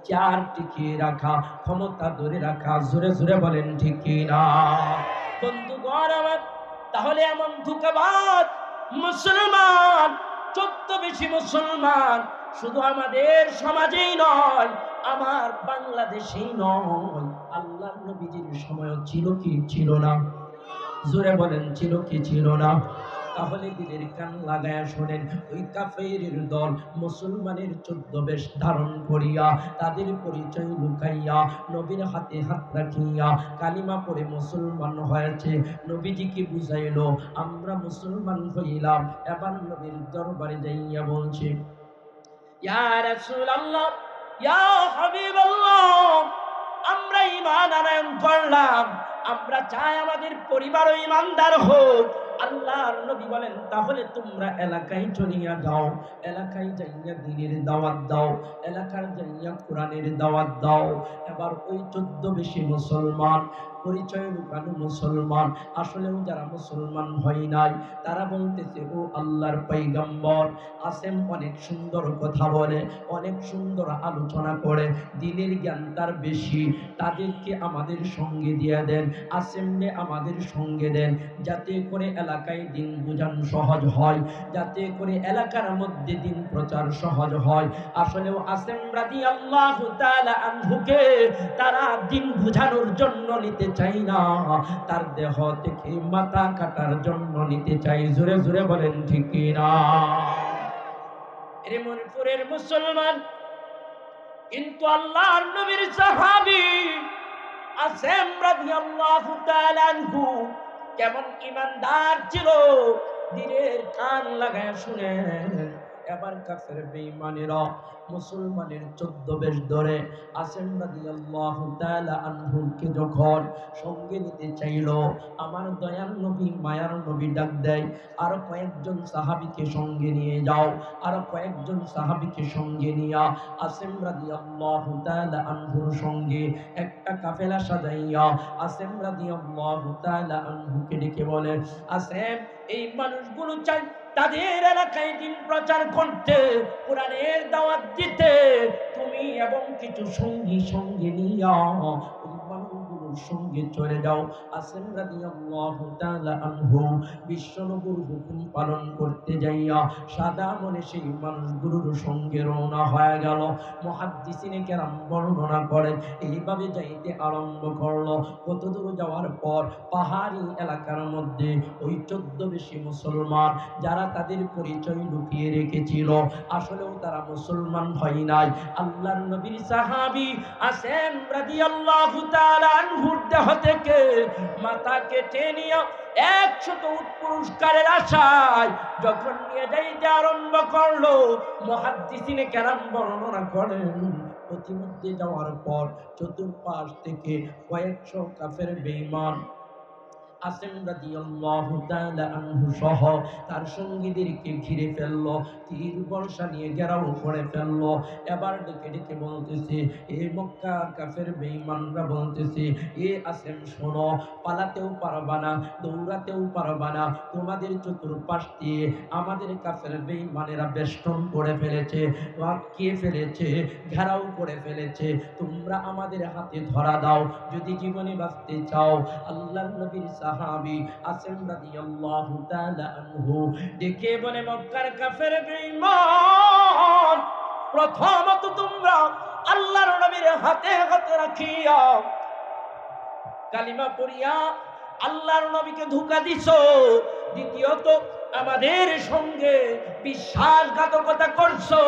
চার টিকিয়ে রাখা, ক্ষমতা ধরে রাখা। জোরে জোরে বলেন ঠিক কি না? বন্ধুগণ আমার, তাহলে এমন ধোঁকাবাজ মুসলমান, বেশি মুসলমান শুধু আমাদের সমাজেই নয়, আমার বাংলাদেশেই নয়, আল্লাহর নবীজির সময়ও ছিল কি ছিল না? জোরে বলেন ছিল কি ছিল না? তাহলে দিলের কান লাগায়া শোনেন, ওই কাফেরের দল মুসলমানের ছদ্মবেশ ধারণ করিয়া তাদের পরিচয় লুকাইয়া নবীর হাতে হাত রাখিয়া কালিমা পড়ে মুসলমান হয়েছে। নবীজিকে বুঝাইলো আমরা মুসলমান হইলাম। এবার নবীর দরবারে যাইয়া বলছে, ইয়া রাসূলুল্লাহ, ইয়া হাবিবাল্লাহ, আমরা ঈমান আনয়ন করলাম, আমরা চাই আমাদের পরিবারও ঈমানদার হোক। আল্লাহর নবী বলেন, তাহলে তোমরা এলাকায় চলিয়া যাও, এলাকায় যাইয়া দ্বীনের দাওয়াত দাও, এলাকার যাইয়া কোরআনের দাওয়াত দাও। এবার ওই 14 বেশি মুসলমান, পরিচয় লুকানো মুসলমান, আসলেও যারা মুসলমান হয় নাই, তারা বলতেছে, ও আল্লাহর পয়গম্বর, আসেম অনেক সুন্দর কথা বলে, অনেক সুন্দর আলোচনা করে, দ্বীনের জ্ঞান তার বেশি, তাদেরকে আমাদের সঙ্গে দিয়ে দেন, আসেমকে আমাদের সঙ্গে দেন, যাতে করে এলাকায় দ্বীন বোঝানো সহজ হয়, যাতে করে এলাকার মধ্যে দ্বীন প্রচার সহজ হয়। আসলেও আসেম রাদিয়াল্লাহু তাআলা আনহুকে তারা দ্বীন বোঝানোর জন্য নিতে চাই না, তার দেহ থেকে মাথা কাটার জন্য নিতে চাই। জোরে জোরে বলেন ঠিক কিনা? এর মণিপুরের মুসলমান কিন্তু আল্লাহর নবীর সাহাবী আসেম রাদিয়াল্লাহু তাআলা আনহু কেমন ঈমানদার ছিল, দিনের কান লাগায় শুনেন। এবার কাফের বেঈমানেরা মুসলমানের 14 বেশ ধরে আসেম রাদিয়াল্লাহু তাআলা আনহুকে যখন সঙ্গে নিতে চাইল, আমার দয়াল নবী মায়ার নবী ডাক দেয়, আর কয়েকজন সাহাবীকে সঙ্গে নিয়ে যাও, আর কয়েকজন সাহাবীকে সঙ্গে নিয়া আসেম রাদিয়াল্লাহু তাআলা আনহুর সঙ্গে একটা কাফেলা সাজাইয়া আসেম রাদিয়াল্লাহু তাআলা আনহুকে ডেকে বলে, আসেম, এই মানুষগুলো চাই তাদের এলাকায় দিন প্রচার করতে, কোরআনের দাওয়াত দিতে, তুমি এবং কিছু সঙ্গী সঙ্গে নিয়া ওই মানুষগুলোর সঙ্গে চলে যাও। আসেম রাদিয়াল্লাহু তাআলা আনহু বিশ্বনবীর হুকুম পালন করতে যাইয়া সাদা মনে সেই মানুষগুলোর সঙ্গে রওনা হয়ে গেল। মুহাদ্দিসিনে কেরাম বর্ণনা করেন, এইভাবে যাইতে আরম্ভ করলো। কত দূর যাওয়ার পর পাহাড়ি এলাকার মধ্যে ওই 14 বেশি মুসলমান যারা তাদের পরিচয় লুকিয়ে রেখেছিল, আসলেও তারা মুসলমান হয় নাই, আল্লাহর নবীর সাহাবী আসেম রাদিয়াল্লাহু তাআলা আনহুর দেহ থেকে মাথা কেটে নিয়ে 100 উট পুরস্কারের আশায় যখন নিয়ে যাইতে আরম্ভ করলো, মুহাদ্দিসিনে কেরাম বর্ণনা করেন, প্রতিমধ্যে যাওয়ার পর চতুর্পাশ থেকে কয়েকশো কাফের বেঈমান আসেম রাদিয়াল্লাহু তাআলা আনহু সহ তার সঙ্গীদেরকে ঘিরে ফেললো, তীর বর্ষা নিয়ে ঘেরাও করে ফেললো। এবার ডেকে ডেকে বলতেছে, এ মক্কার কাফের বেঈমানরা বলতেছে, এ আসেম শোনো, পালাতেও পারবা না, দৌড়াতেও পারবা না, তোমাদের চতুর্পাশ দিয়ে আমাদের কাফের বেঈমানেরা বেষ্টন করে ফেলেছে, আটকিয়ে ফেলেছে, ঘেরাও করে ফেলেছে, তোমরা আমাদের হাতে ধরা দাও যদি জীবনে বাঁচতে চাও। আল্লাহর নবীর সাহাবী আসেম রাদিয়াল্লাহু তাআলা আনহু ডেকে বলে, মক্কার কাফের বেঈমান, প্রথমত তোমরা আল্লাহর নবীর হাতে হাতে রাখিয়া কালিমা পড়িয়া আল্লাহর নবীকে ধোঁকা দিছো, দ্বিতীয়ত আমাদের সঙ্গে বিশ্বাসঘাতকতা করছো।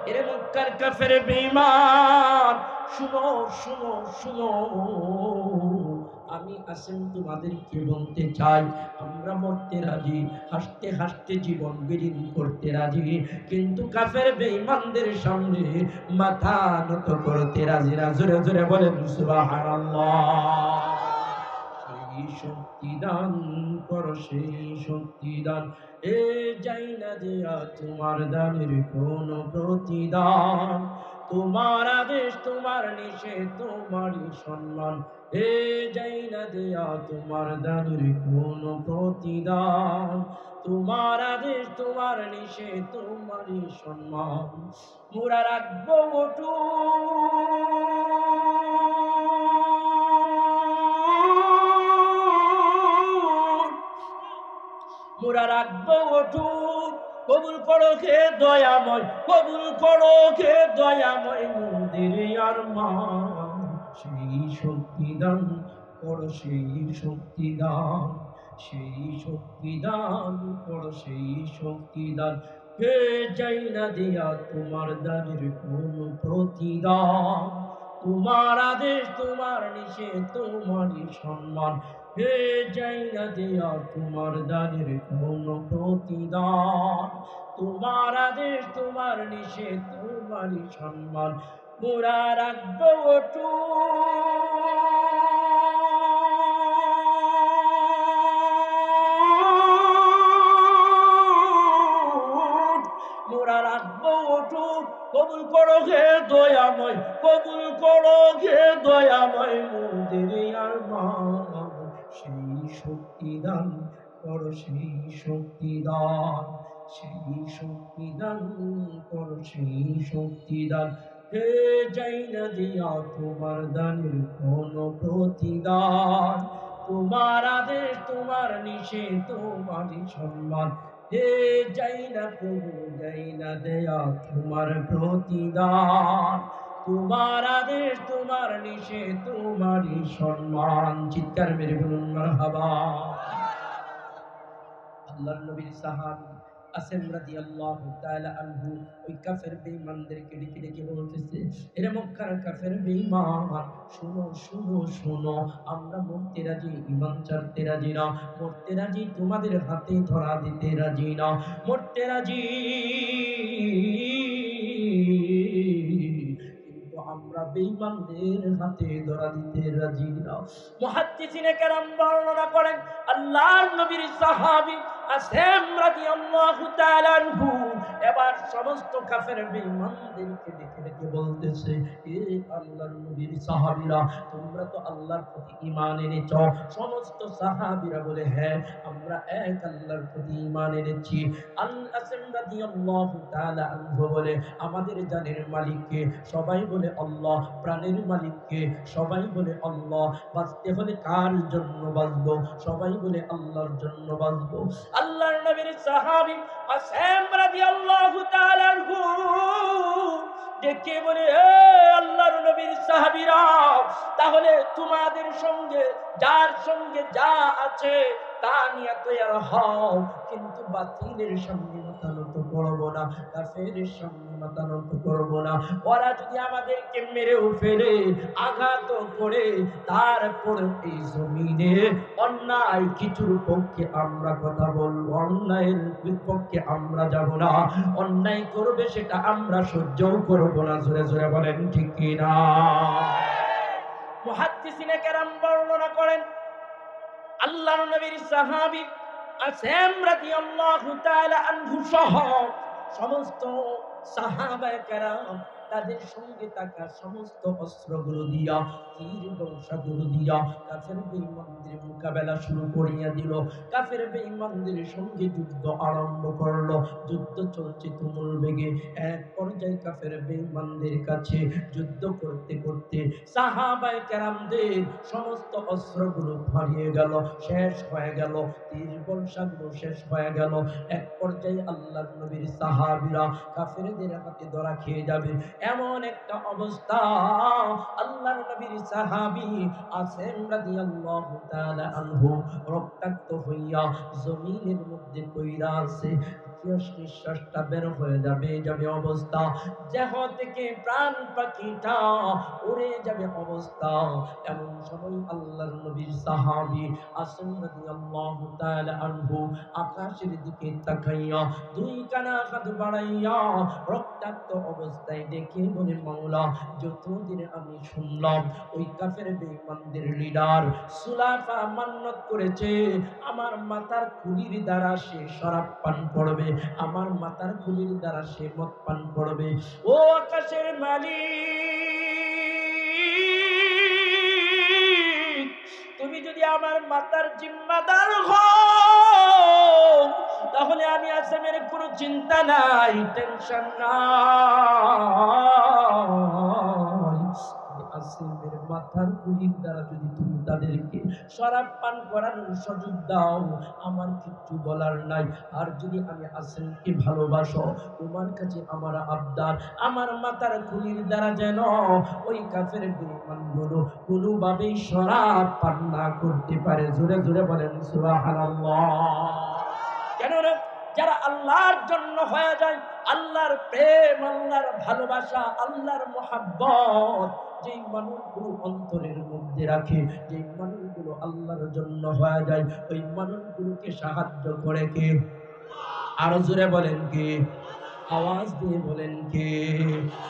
এরে মক্কার কাফের বেঈমান, শুনো শুনো শুনো, আমি আসেম তোমাদেরকে বলতে চাই, আমরা মরতে রাজি, হাসতে হাসতে জীবন বিলীন করতে রাজি, কিন্তু কাফের বেঈমানদের সামনে মাথা নত করতে রাজি না। জোরে জোরে বলেন সুবহানাল্লাহ। সেই শক্তি দান করো, সেই শক্তি দান, এ যাই না দেয়া তোমার দানের কোনো প্রতিদান, তোমার আদেশ তোমার নিষেধ তোমারই সম্মান, এ যাই না দেয়া তোমার দানের কোনো প্রতিদান, তোমার আদেশ তোমার নিষেধ তোমারই সম্মান, মোরা রাখবো ওটু মোরা রাখবো অটুট, কবুল করো হে দয়াময়, কবুল করো হে দয়াময় মোদের আরমান, সেই শক্তি দান করো, সেই শক্তি দান, সেই শক্তি দান করো, সেই শক্তি দান, হে যাই না দিয়া তোমার দানের কোনো প্রতিদান, তোমার আদেশ তোমার নিষেধ তোমারই সম্মান, হে যাই না দেয়া তোমার দানের কোনো প্রতিদান, তোমার আদেশ তোমার নিষেধ তোমারই সম্মান, মোরা রাখবো অটুট, মোরা রাখবো অটুট, কবুল করো হে দয়াময়, কবুল করো হে দয়াময় মোদের আরমান, সেই শক্তি দান করো, সেই শক্তি দান, সেই শক্তি দান করো, সেই শক্তি দান, হে যাই না দিয়া তোমার দানের কোনো প্রতিদান, তোমার আদেশ তোমার নিষেধ তোমারই সম্মান, হে যাই না প্রভু যাই না দেয়া তোমার প্রতিদান, তোমার আদেশ, তোমার নিষেধ, তোমারই সম্মান। চিৎকার মেরে বলুন মারহাবা। আল্লাহর নবীর সাহাবী আসেম রাদিয়াল্লাহু তাআলা আনহু ওই কাফের বেঈমানদেরকে ডেকে ডেকে বলতেছে, এরে মক্কার কাফের বেঈমান, শুনো শুনো শুনো, আমরা মরতে রাজি, ঈমান ছাড়তে রাজি না। মরতে রাজি, তোমাদের হাতে ধরা দিতে রাজি না। মরতে রাজি, কিন্তু আমরা বেঈমানদের হাতে ধরা দিতে রাজি না। মুহাদ্দিসিনে কেরাম বর্ণনা করেন, আল্লাহর নবীর সাহাবী আসেম রাদিয়াল্লাহু তাআলা আনহু এবার সমস্ত কাফের বেঈমানদেরকে ডেকে ডেকে বলতেছে, এ আল্লাহর নবীর সাহাবীরা, তোমরা তো আল্লাহর প্রতি ঈমান এনেছ। সমস্ত সাহাবীরা বলে, হ্যাঁ, আমরা এক আল্লাহর প্রতি ঈমান এনেছি। আসেম রাদিয়াল্লাহু তাআলা আনহু বলে, আমাদের জানের মালিক কে? সবাই বলে আল্লাহ। প্রাণের মালিক কে? সবাই বলে আল্লাহ। বাঁচতে হলে কার জন্য বাঁচবো? সবাই বলে আল্লাহর জন্য বাঁচবো। আল্লাহর নবীর সাহাবী আসেম রাদিয়াল্লাহু তাআলা আনহু ডেকে বলে, এ আল্লাহর নবীর সাহাবীরা, তাহলে তোমাদের সঙ্গে যার সঙ্গে যা আছে তা নিয়ে তৈয়ার হও, কিন্তু বাতিলের সামনে মাথা নত করবো না, কাফেরের সামনে মাথা নত করবো না। ওরা যদি আমাদেরকে মেরেও ফেলে, আঘাত করে, তারপর এই জমিনে অন্যায় কিছুর পক্ষে আমরা কথা বলবো, অন্যায়ের বিপক্ষে আমরা যাব না। অন্যায় করবে সেটা আমরা সহ্যও করবো না। জোরে জোরে বলেন ঠিক কিনা? মুহাদ্দিসিনে কেরাম বর্ণনা করেন, আল্লাহর নবীর সাহাবী আসেম রাদিয়াল্লাহু তাআলা আনহু সহ সমস্ত সাহাবায়ে কেরাম তাদের সঙ্গে থাকা সমস্ত অস্ত্রগুলো দিয়া, তীর বর্শাগুলো দিয়া কাফের বেঈমানদের মোকাবেলা শুরু করিয়া দিল। কাফের বেঈমানদের সঙ্গে যুদ্ধ আরম্ভ করলো। যুদ্ধ চলছে তুমুল বেগে। এক পর্যায়ে কাফের বেঈমানদের কাছে যুদ্ধ করতে করতে সাহাবায়ে কেরামদের সমস্ত অস্ত্রগুলো হারিয়ে গেল, শেষ হয়ে গেল, তীর বর্শাগুলো শেষ হয়ে গেল। এক পর্যায়ে আল্লাহর নবীর সাহাবীরা কাফেরদের হাতে ধরা খেয়ে যাবে, এমন একটা অবস্থা। আল্লাহর নবীর সাহাবী আসেম রাদিয়াল্লাহু তাআলা আনহু রক্তাক্ত হইয়া জমিনের মধ্যে পইড়া আছে। নিঃশ্বাসটা বের হয়ে যাবে অবস্থা, দেহ থেকে প্রাণ পাখিটা উড়ে যাবে অবস্থা। এমন সময় আল্লাহর নবীর সাহাবী আসেম রাদিয়াল্লাহু তাআলা আনহু আকাশের দিকে তাকাইয়া দুই কানা হাত বাড়াইয়া রক্তাক্ত অবস্থায় দেখে বলে, মাওলা, যতদিন আমি শুনলাম ওই কাফের বেঈমানদের লিডার সুলাফা মান্নত করেছে আমার মাথার খুলির দ্বারা সে শরাব পান করবে, আমার মাথার খুলির দ্বারা সে মদ পান করবে। ও আকাশের মালিক, তুমি যদি আমার মাতার জিম্মাদার হও, তাহলে আমি আসেমের কোনো চিন্তা নাই, টেনশন নাই। আসেমের মাথার খুলির দ্বারা যদি তুমি তাদেরকে শরাব পান করানোর সুযোগ দাও, আমার কিচ্ছু বলার নাই। আর যদি আমি আসেমকে ভালোবাসো, তোমার কাছে আমার আবদার, আমার মাথার খুলির দ্বারা যেন ওই কাফের বেঈমানগুলো কোনোভাবেই শরাব পান না করতে পারে। জোরে জোরে বলেন সুবহানাল্লাহ। কেননা যারা আল্লাহর জন্য হয়ে যায়, আল্লাহর প্রেম, আল্লাহর ভালোবাসা, আল্লাহর মুহাব্বত যেই মানুষগুলো অন্তরের মধ্যে রাখে, যেই মানুষগুলো আল্লাহর জন্য হয়ে যায়, ওই মানুষগুলোকে সাহায্য করে কে? আরো জোরে বলেন কে? আওয়াজ দিয়ে বলেন কে?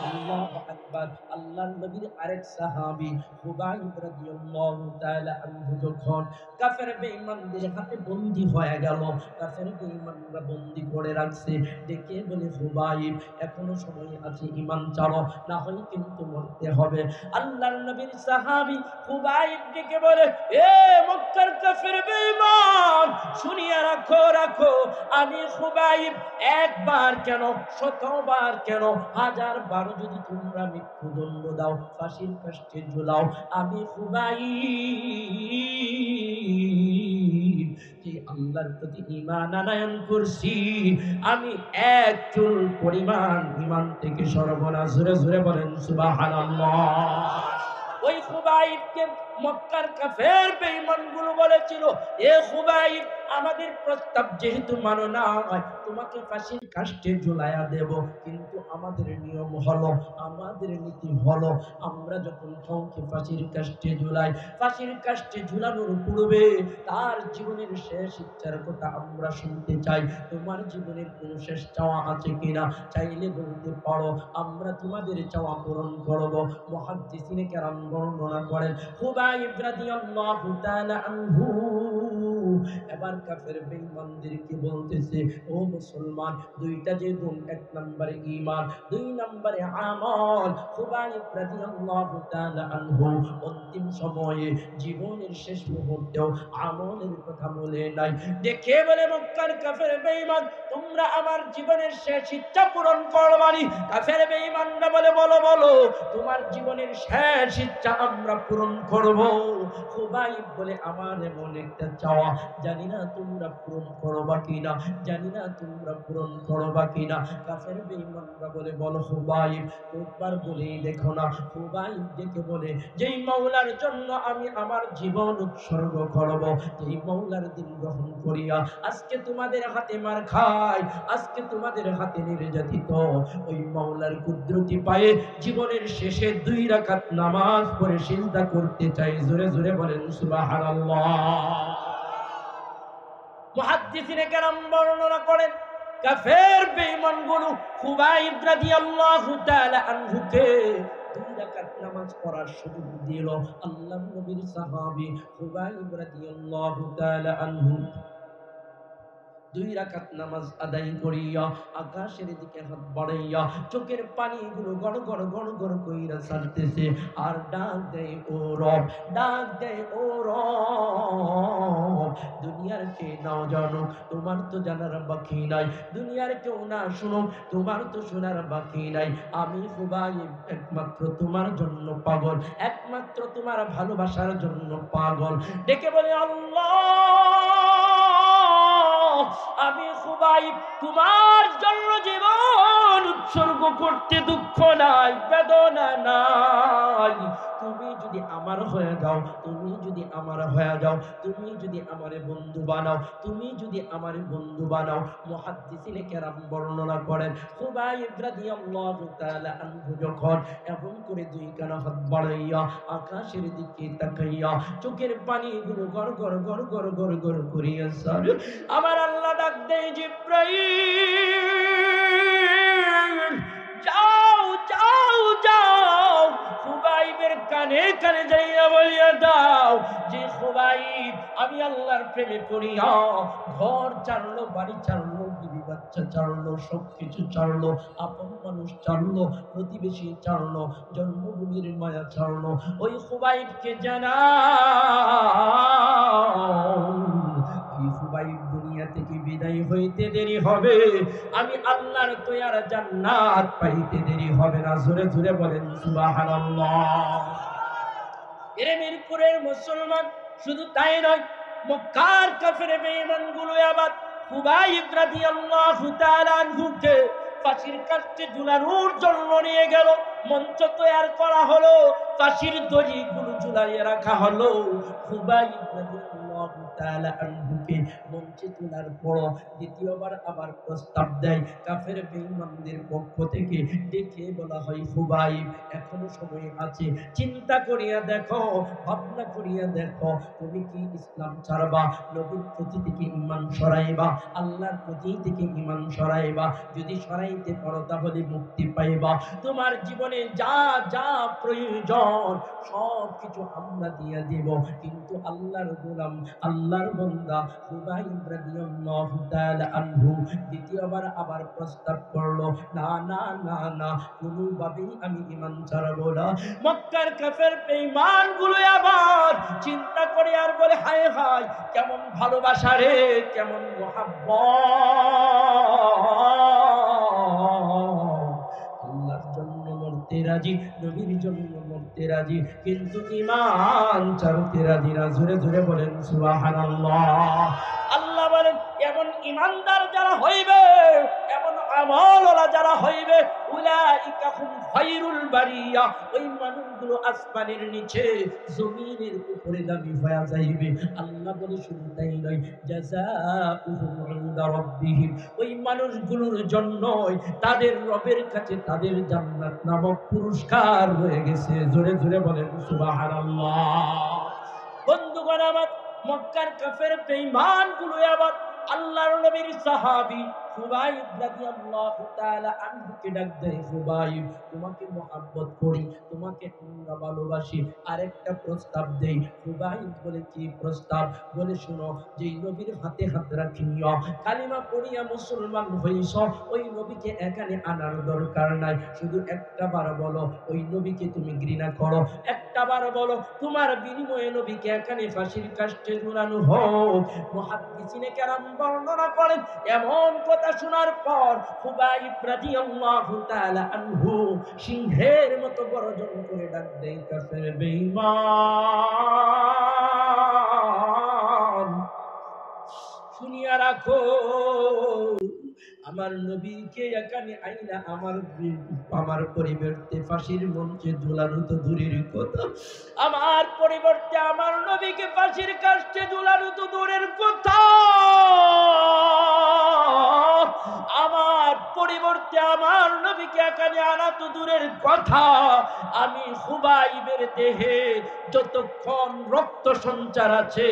আল্লাহু আকবার। আল্লাহর নবীর আরেক সাহাবী খুবাইব রাদিয়াল্লাহু তাআলা আনহু যখন কাফের বেঈমানদের হাতে বন্দী হয়ে গেল, কাফের বেঈমানরা বন্দী করে রাখছে, ডেকে বলে, খুবাইব, এখনো সময় আছে, ঈমান ছাড়ো, না হয় কিন্তু মরতে হবে। আল্লাহর নবীর সাহাবী খুবাইব ডেকে বলে, এ মক্কার কাফের বেঈমান, শুনিয়া রাখো রাখো, আমি খুবাইব একবার কেন, শতবার কেন, হাজার বার যদি তোমরা মৃত্যুদণ্ড দাও, ফাঁসির কাষ্ঠে ঝুলাও, আমি খুবাইব যে আল্লাহর প্রতি ঈমান আনয়ন করছি, আমি এক চুল পরিমাণ ঈমান থেকে সরবরাহ। জোরে জোরে বলেন সুবহানাল্লাহ। ওই খুবাইবকে মক্কার কাফের বেঈমানগুলো বলেছিল, এ খুবাইব, আমাদের প্রস্তাব যেহেতু মানো না, তোমাকে ফাঁসির কাস্টে ঝুলাইয়া দেব, কিন্তু আমাদের নিয়ম হলো, আমাদের নীতি হলো, আমরা যখন কাউকে ফাঁসির কাস্টে ঝুলাই, ফাঁসির কাস্টে ঝুলানোর পূর্বে তার জীবনের শেষ ইচ্ছার কথা আমরা শুনতে চাই। তোমার জীবনের কোনো শেষ চাওয়া আছে কিনা? চাইলে বলতে পারো, আমরা তোমাদের চাওয়া পূরণ করব। মুহাদ্দিসিনে কেরাম বর্ণনা করেন, খুবাইব রাদিয়াল্লাহু তাআলা আনহু এবার কাফের বেঈমানদেরকে বলতেছে, ও মুসলমান, দুইটা যে গুণ, এক নম্বরে ঈমান, দুই নম্বরে আমল। খুবাইব রাদিয়াল্লাহু তাআলা আনহু অন্তিম সময়ে জীবনের শেষ মুহূর্তেও আমলের কথা বলে নাই। দেখে বলে, মক্কার কাফের বেঈমান, তোমরা আমার জীবনের শেষ ইচ্ছা পূরণ করবানি? কাফের বেঈমানরা বলে, বলো বলো, তোমার জীবনের শেষ ইচ্ছা আমরা পূরণ করব। খুবাইব বলে, আমার এমন একটা চাওয়া, জানি না তোমরা পূরণ করবা কিনা, জানি না তোমরা পূরণ করবা কিনা। কাফের বেঈমানরা বলে, বলো খুবাইব, একবার বলেই দেখো না। খুবাইব ডেকে বলে, যেই মাওলার জন্য আমি আমার জীবন উৎসর্গ করব, যেই মাওলার দিন গ্রহণ করিয়া আজকে তোমাদের হাতে মার খাই, আজকে তোমাদের হাতে নির্যাতিত, ওই মাওলার কুদরতি পায়ে জীবনের শেষে 2 রাকাত নামাজ পড়ে সিজদা করতে চাই। জোরে জোরে বলেন সুবহানাল্লাহ। মুহাদ্দিসিনে কেরাম বর্ণনা করেন, কাফের বেঈমানগুলো খুবাইব রাদিয়াল্লাহু তাআলা আনহুকে 2 রাকাত নামাজ পড়ার সুযোগ দিল। আল্লাহর নবীর সাহাবী খুবাইব রাদিয়াল্লাহু তাআলা আনহু 2 রাকাত নামাজ আদায় করিয়া আকাশের দিকে হাত বাড়াইয়া চোখের পানিগুলো গড় গড় গড় গড় কইরা ছাড়তেছে, আর ডাক দেয়, ও রব, ডাক দেয়, ও রব, দুনিয়ার কে নাও জানো, তোমার তো জানার বাকি নাই, দুনিয়ার কেউ না শুনো, তোমার তো শোনার বাকি নাই। আমি খুবাইব একমাত্র তোমার জন্য পাগল, একমাত্র তোমার ভালোবাসার জন্য পাগল। ডেকে বলে, আল্লাহ, আমি খুবাইব তোমার জন্য জীবন উৎসর্গ করতে দুঃখ নাই, বেদনা নাই। তুমি যদি আমার হয়ে যাও, তুমি যদি আমার হয়ে যাও, তুমি যদি আমার বন্ধু বানাও, তুমি যদি আমার বন্ধু বানাও। মুহাদ্দিসিনে কেরাম বর্ণনা করেন, খুবাইব রাদিয়াল্লাহু তাআলা আনহু যখন এমন করে 2 কানা হাত বাড়াইয়া আকাশের দিকে তাকাইয়া চোখের পানিগুলো গড় গড় গড় গড় গড় গড় করিয়া স্যার, আমার আল্লাহ ডাক দেয়, জিব্রাইল, যাও যাও যাও, খুবাইবের কানে কানে যাইয়া বলিয়া দাও যে খুবাইব আমি আল্লাহর প্রেমে পড়িয়া ঘর ছাড়লো, বাড়ি ছাড়লো, বিবি বাচ্চা ছাড়লো, সবকিছু ছাড়লো, আপন মানুষ ছাড়লো, প্রতিবেশী ছাড়লো, জন্মভূমির মায়া ছাড়লো। ওই খুবাইবকে জানাও, খুবাইব দুনিয়া থেকে বিদায় হইতে দেরি হবে, আমি আল্লাহর তৈয়ার জান্নাত পাইতে দেরি হবে না। জোরে জোরে বলেন সুবহানাল্লাহ। এরে মিরপুরের মুসলমান, শুধু তাই নয়, মক্কার কাফের বেঈমানগুলো আবার খুবাইব রাদিয়াল্লাহু তাআলা আনহুকে ফাঁসির কাস্টে ঝুলানোর জন্য নিয়ে গেল। মঞ্চ তৈয়ার করা হলো, ফাঁসির দড়িগুলো ঝুলাইয়ে রাখা হলো। খুবাইব রাদিয়াল্লাহু তাআলা আনহুকে মঞ্চে তোলার পর দ্বিতীয়বার আবার প্রস্তাব দেয় কাফের বেঈমানদের পক্ষ থেকে। ডেকে বলা হয়, খুবাইব, এখনো সময় আছে, চিন্তা করিয়া দেখো, ভাবনা করিয়া দেখো, তুমি কি ইসলাম ছাড়বা, নবীর প্রতি থেকে ঈমান সরাইবা, আল্লাহর প্রতি থেকে ঈমান সরাইবা? যদি সরাইতে পারো তাহলে মুক্তি পাইবা। তোমার জীবনে যা যা প্রয়োজন সব কিছু আমরা দিয়ে দেব। কিন্তু আল্লাহর গোলাম, আল্লাহর বান্দা খুবাইব রাদিয়াল্লাহু তাআলা আনহু দ্বিতীয়বার আবার প্রস্তাব করলো, না না না না, কোনোভাবেই আমি ঈমান ছাড়বো না। মক্কার কাফের বেঈমানগুলো আবার চিন্তা করে আর বলে, হায় হায়, কেমন ভালোবাসা রে, কেমন মহাব্বত, আল্লাহর জন্য মরতে রাজি, নবীর জন্য মরতে রাজি, কিন্তু ঈমান ছাড়তে রাজি না। জোরে জোরে বলেন সুবহানাল্লাহ। আল্লাহ বলেন এমন ঈমানদার যারা হইবে, এমন আমলওয়ালা যারা হইবে, উলাইকা হুম খায়রুল বারিয়া, ওই মানুষগুলো আসমানের নিচে জমিনের উপরে দামি হয়ে যাইবে। আল্লাহ বলে শুধু তাই নয়, জাযাউহুম ইনদা রাব্বিহিম, ওই মানুষগুলোর জন্য তাদের রবের কাছে তাদের জান্নাত নামক পুরস্কার রয়ে গেছে। জোরে জোরে বলেন সুবহানাল্লাহ। বন্ধুগণ আমার, মক্কার কাফের বেঈমানগুলো আবার আল্লাহর নবীর সাহাবী খুবাইব রাদিয়াল্লাহু তাআলা আনহুকে ডাক দেয়, খুবাইব তোমাকে মহব্বত করি, তোমাকে আমরা ভালোবাসি, আরেকটা প্রস্তাব দেই। খুবাইব বলে কি প্রস্তাব? বলে শোনো, যেই নবীর হাতে হাত রাখিয়া কালিমা পড়িয়া মুসলমান হইছ, ওই নবীকে এখানে আনার দরকার নাই। শুধু একটা বার বলো ওই নবীকে তুমি ঘৃণা করো, একটা বার বলো তোমার বিনিময়ে নবীকে এখানে ফাঁসির কাস্টে ঝুলানো হোক। মুহাদ্দিসিনে কেরাম বর্ণনা করেন, এমন কথা শোনার পর খুবাইব রাদিয়াল্লাহু তাআলা আনহু সিংহের মতো গর্জন করে ডাক দেয়, কাফের বেঈমান শুনিয়া রাখো, আমার নবীকে এখানে আইনা আমার পরিবর্তে ফাঁসির মঞ্চে ঝুলানো তো দূরের কথা, আমার পরিবর্তে আমার নবীকে ফাঁসির কাস্টে ঝুলানো তো দূরের কথা, আমার পরিবর্তে আমার নবীকে এখানে আনা তো দূরের কথা, আমি খুবাইবের দেহে যতক্ষণ রক্ত সঞ্চার আছে,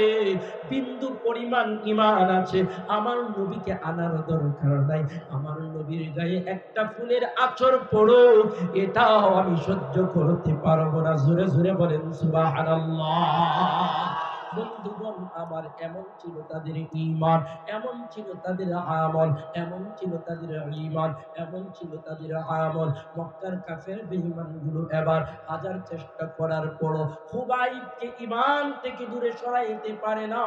বিন্দু পরিমাণ ঈমান আছে, আমার নবীকে আনার দরকার নাই। আমার নবীর গায়ে একটা ফুলের আঁচড় পড়ো, এটাও আমি সহ্য করতে পারবো না। জোরে জোরে বলেন সুবহানাল্লাহ। বন্ধুগণ আমার, এমন ছিল তাদের ঈমান, এমন ছিল তাদের আমল, এমন ছিল তাদের ঈমান, এমন ছিল তাদের আমল। মক্কার কাফের বেঈমানগুলো এবার হাজার চেষ্টা করার পরও খুবাইবকে ঈমান থেকে দূরে সরাইতে পারে না,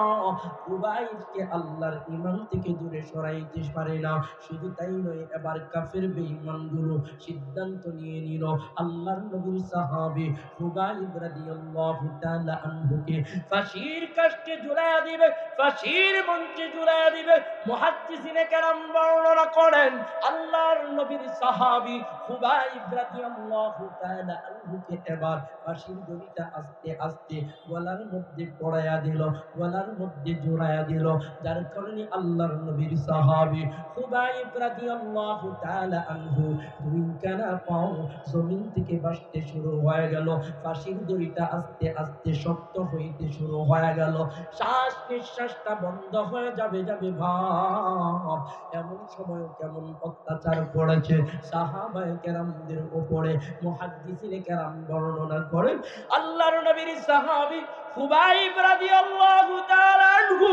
খুবাইবকে আল্লাহর ঈমান থেকে দূরে সরাইতে পারে না। শুধু তাই নয়, এবার কাফের বেঈমানগুলো সিদ্ধান্ত নিয়ে নিল আল্লাহর নবীর সাহাবী খুবাইব রাদিয়াল্লাহু তাআলা আনহুকে ফাঁসির কাস্টে ঝুলাইয়া দিবে, ফাঁসির মঞ্চে ঝুলাইয়া দিবে। মুহাদ্দিসিনে কেরাম বর্ণনা করেন, আল্লাহর নবীর সাহাবী খুবাইব রাদিয়াল্লাহু তাআলা আনহুকে এবার ফাঁসির দড়িটা আস্তে আস্তে গলার মধ্যে পড়াইয়া দিল, গলার মধ্যে জড়াইয়া দিল, যার কারণে আল্লাহর নবীর সাহাবী খুবাইব রাদিয়াল্লাহু তাআলা আনহু দুই কানা পাও জমিন থেকে ভাসতে শুরু হয়ে গেল। ফাঁসির দড়িটা আস্তে আস্তে শক্ত হইতে শুরু হয়ে গেল, শ্বাস নিঃশ্বাসটা বন্ধ হয়ে যাবে ভাব। এমন সময় কেমন অত্যাচার করেছে সাহাবায়ে কেরামদের উপরে। মুহাদ্দিসিনে কেরাম বর্ণনা করেন, আল্লাহর নবীর সাহাবী খুবাইব রাদিয়াল্লাহু তাআলা আনহু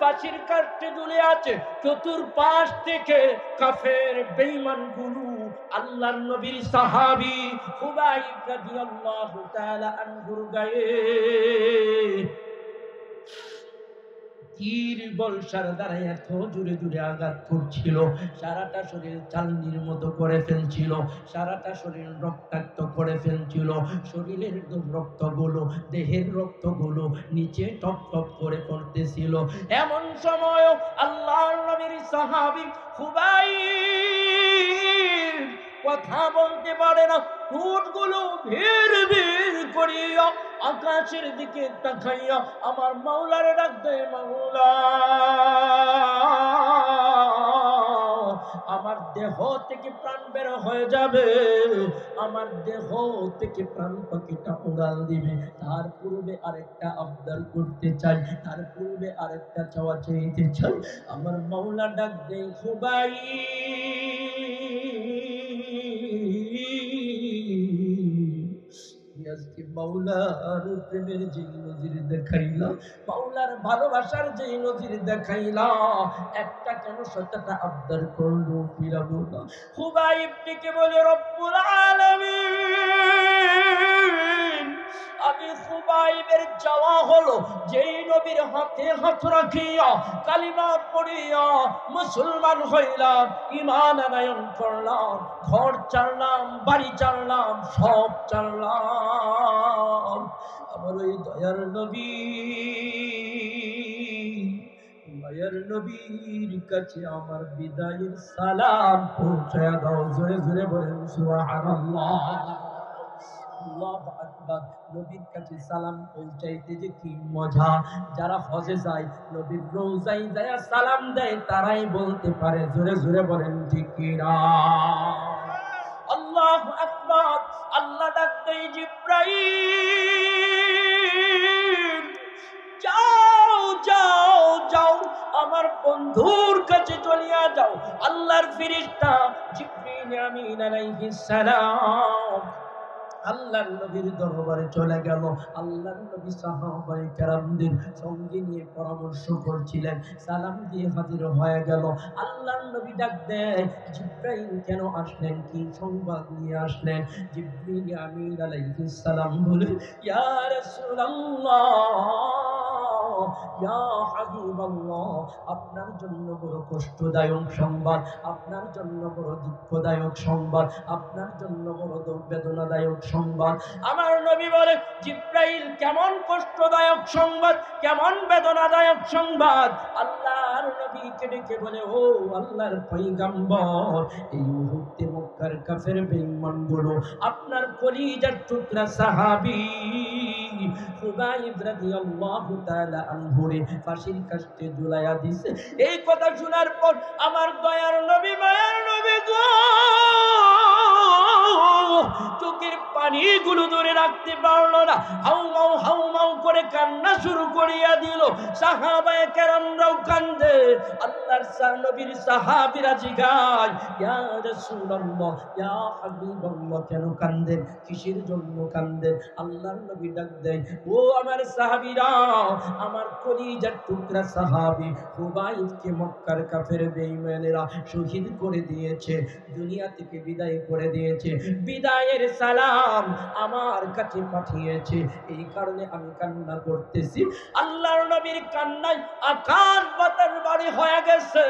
ফাঁসির কাস্টে ঝুলে আছে, চতুর্পাশ থেকে কাফের বেঈমানগুলো আল্লাহর নবীর সাহাবী খুবাইব রাদিয়াল্লাহু তাআলা আনহুর গায়ে তীর বর্ষার দ্বারা এত জোরে জোরে আঘাত করছিল, সারাটা শরীর চালনির মতো করে ফেলছিল, সারাটা শরীর রক্তাক্ত করে ফেলছিল, শরীরের রক্তগুলো, দেহের রক্তগুলো নিচে টপ টপ করে পড়তেছিল। এমন সময় আল্লাহর নবীর সাহাবী খুবাইব কথা বলতে পারে না, ঠোঁটগুলো ভিড় ভিড় করিয়া আকাশের দিকে তাকাইয়া আমার মাওলারে ডাক দেয়, মাওলা আমার দেহ থেকে প্রাণ বের হয়ে যাবে, আমার দেহ থেকে প্রাণ পাখিটা উড়াল দিবে, তার পূর্বে আরেকটা আবদার করতে চাই, তার পূর্বে আরেকটা চাওয়া চাইতে চাই। আমার মাওলা ডাক দেয়, খুবাই আজকে মাওলার প্রেমের যে নজির দেখাইলা, মাওলার ভালোবাসার যে নজির দেখাইলা, একটা কেন শতটা আবদার করলো ফিরাবো না। খুবাইব ডেকে বলে, রব্বুল আলামিন, আমি খুবাইবের চাওয়া হলো যেই নবীর হাতে হাত রাখিয়া কালিমা পড়িয়া মুসলমান হইলাম, ঈমান আনয়ন করলাম, ঘর ছাড়লাম, বাড়ি ছাড়লাম, সব ছাড়লাম, আমার ওই দয়ার নবী, মায়ের নবীর কাছে আমার বিদায়ের সালাম পৌঁছায়া দাও। জোরে জোরে বলেন সুবহানাল্লাহ। আল্লাহু আকবার। নবীর কাছে সালাম পৌঁছাইতে যে কি মজা। যারা হজে যায় নবীর রওজায় যায় সালাম দেয় তারাই বলতে পারে। জোরে জোরে বলেন ঠিক কি না? আল্লাহু আকবার। আল্লাহ ডাক দেয় জিবরাইল, যাও যাও যাও আমার বন্ধুর কাছে চলিয়া যাও। আল্লাহর ফেরেশতা জিবরিল আমিন আলাইহিস সালাম আল্লাহর নবীর দরবারে চলে গেল। আল্লাহর নবী সাহাবায়ে কেরামদের সঙ্গে নিয়ে পরামর্শ করছিলেন, সালাম দিয়ে হাজির হয়ে গেল। আল্লাহর নবী ডাক দেয়, জিবরাইল কেন আসলেন, কি সংবাদ নিয়ে আসলেন? জিবরিল আমিন আলাইহিস সালাম বলে, ইয়া রাসূলুল্লাহ, ইয়া হাবিবাল্লাহ, আপনার জন্য বড় কষ্টদায়ক সংবাদ, আপনার জন্য বড় দুঃখদায়ক সংবাদ, আপনার জন্য বড় বেদনাদায়ক সংবাদ। আমার নবী বলে, জিবরাইল কেমন কষ্টদায়ক সংবাদ, কেমন বেদনাদায়ক সংবাদ? আল্লাহর নবীকে ডেকে বলে, ও আল্লাহর পয়গম্বর, এই মুহূর্তে মক্কার কাফের বেঈমানগুলো আপনার কলিজার টুকরা সাহাবী খুবাইব রাদিয়াল্লাহু তাআলা আনহুরে ফাঁসির কাস্টে ঝুলাইয়া দিছে। এই কথা শোনার পর আমার দয়ার নবী, মায়ার নবী গো, চোখের পানিগুলো ধরে রাখতে পারলো না, হাউ মাউ করে কান্না শুরু করিয়া দিল। সাহাবায়ে কেরামরাও কান্দে। আল্লাহর নবীর সাহাবীরা জিগায়, ইয়া রাসূলুল্লাহ, ইয়া হাবিবাল্লাহ, কেন কান্দেন, কিসের জন্য কান্দেন? আল্লাহর নবী ডাক দেয়, ও আমার সাহাবীরা, আমার কলিজার টুকরা সাহাবী খুবাইবকে মক্কার কাফের বেঈমানেরা শহীদ করে দিয়েছে, দুনিয়া থেকে বিদায় করে দিয়েছে, বিদায়ের সালাম আমার কাছে পাঠিয়েছে, এই কারণে আমি কান্না করতেছি। আল্লাহর নবীর কান্নায় আকাশ বাতাস বাড়ি হয়ে গেছে।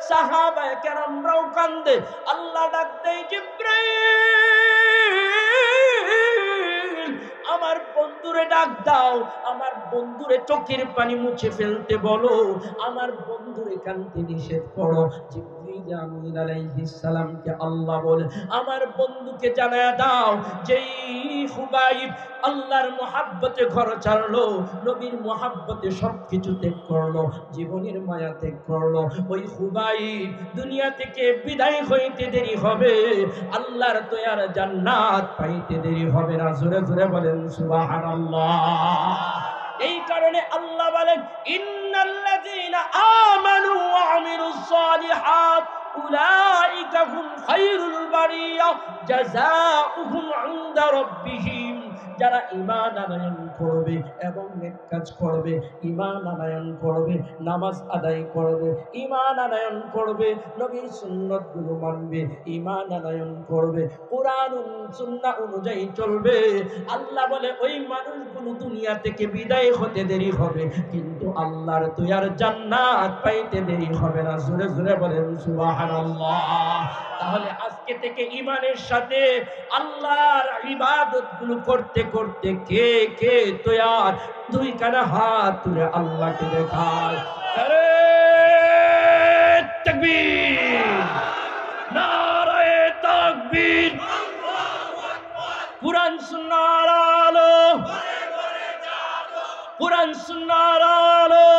সাহাবায়ে কেরামরাও কান্দে। আল্লাহ ডাক দেয়, জিবরাইল আমার বন্ধুরে ডাক দাও, আমার বন্ধুরে চোখের পানি মুছে ফেলতে বলো, আমার বন্ধুরে কানতে নিষেধ করো। জিবরিল আমিন আলাইহিস সালামকে আল্লাহ বলে, আমার বন্ধুকে জানায়া দাও যেই খুবাইব আল্লাহর মহাব্বতে ঘর ছাড়লো, নবীর মহাব্বতে সবকিছু ত্যাগ করলো, জীবনের মায়া ত্যাগ করলো, ওই খুবাইব দুনিয়া থেকে বিদায় হইতে দেরি হবে, আল্লাহর দয়ার জান্নাত পাইতে দেরি হবে না। জোরে জোরে বলেন সুবহানাল্লাহ। এই কারণে আল্লাহ বলেন, ইন্নাল্লাযীনা আমানু ওয়া আমিলুস সালিহাত উলাইকা হুম খায়রুল বারিয়া জাযাউহুম ইনদা রাব্বিহিম। যারা ঈমান আনয়ন করবে এবং নেক কাজ করবে, ঈমান আনয়ন করবে, নামাজ আদায় করবে, ঈমান আনয়ন করবে, নবীর সুন্নাতগুলো মানবে, ঈমান আনয়ন করবে, কোরআন ও সুন্নাহ অনুযায়ী চলবে, আল্লাহ বলে ওই মানুষগুলো দুনিয়া থেকে বিদায় হতে দেরি হবে, কিন্তু আল্লাহর দয়ার জান্নাত পাইতে দেরি হবে না। জোরে জোরে বলেন সুবহানাল্লাহ। তাহলে আজকে থেকে ঈমানের সাথে আল্লাহর ইবাদতগুলো করতে করতে কে কে তৈয়ার? দুই কানা হাত তুলে আল্লাহকে দেখায়, আরে তাকবীর, নারায়ে তাকবীর, কুরআন সুন্নাহর আলো, কুরআন সুন্নাহর আলো,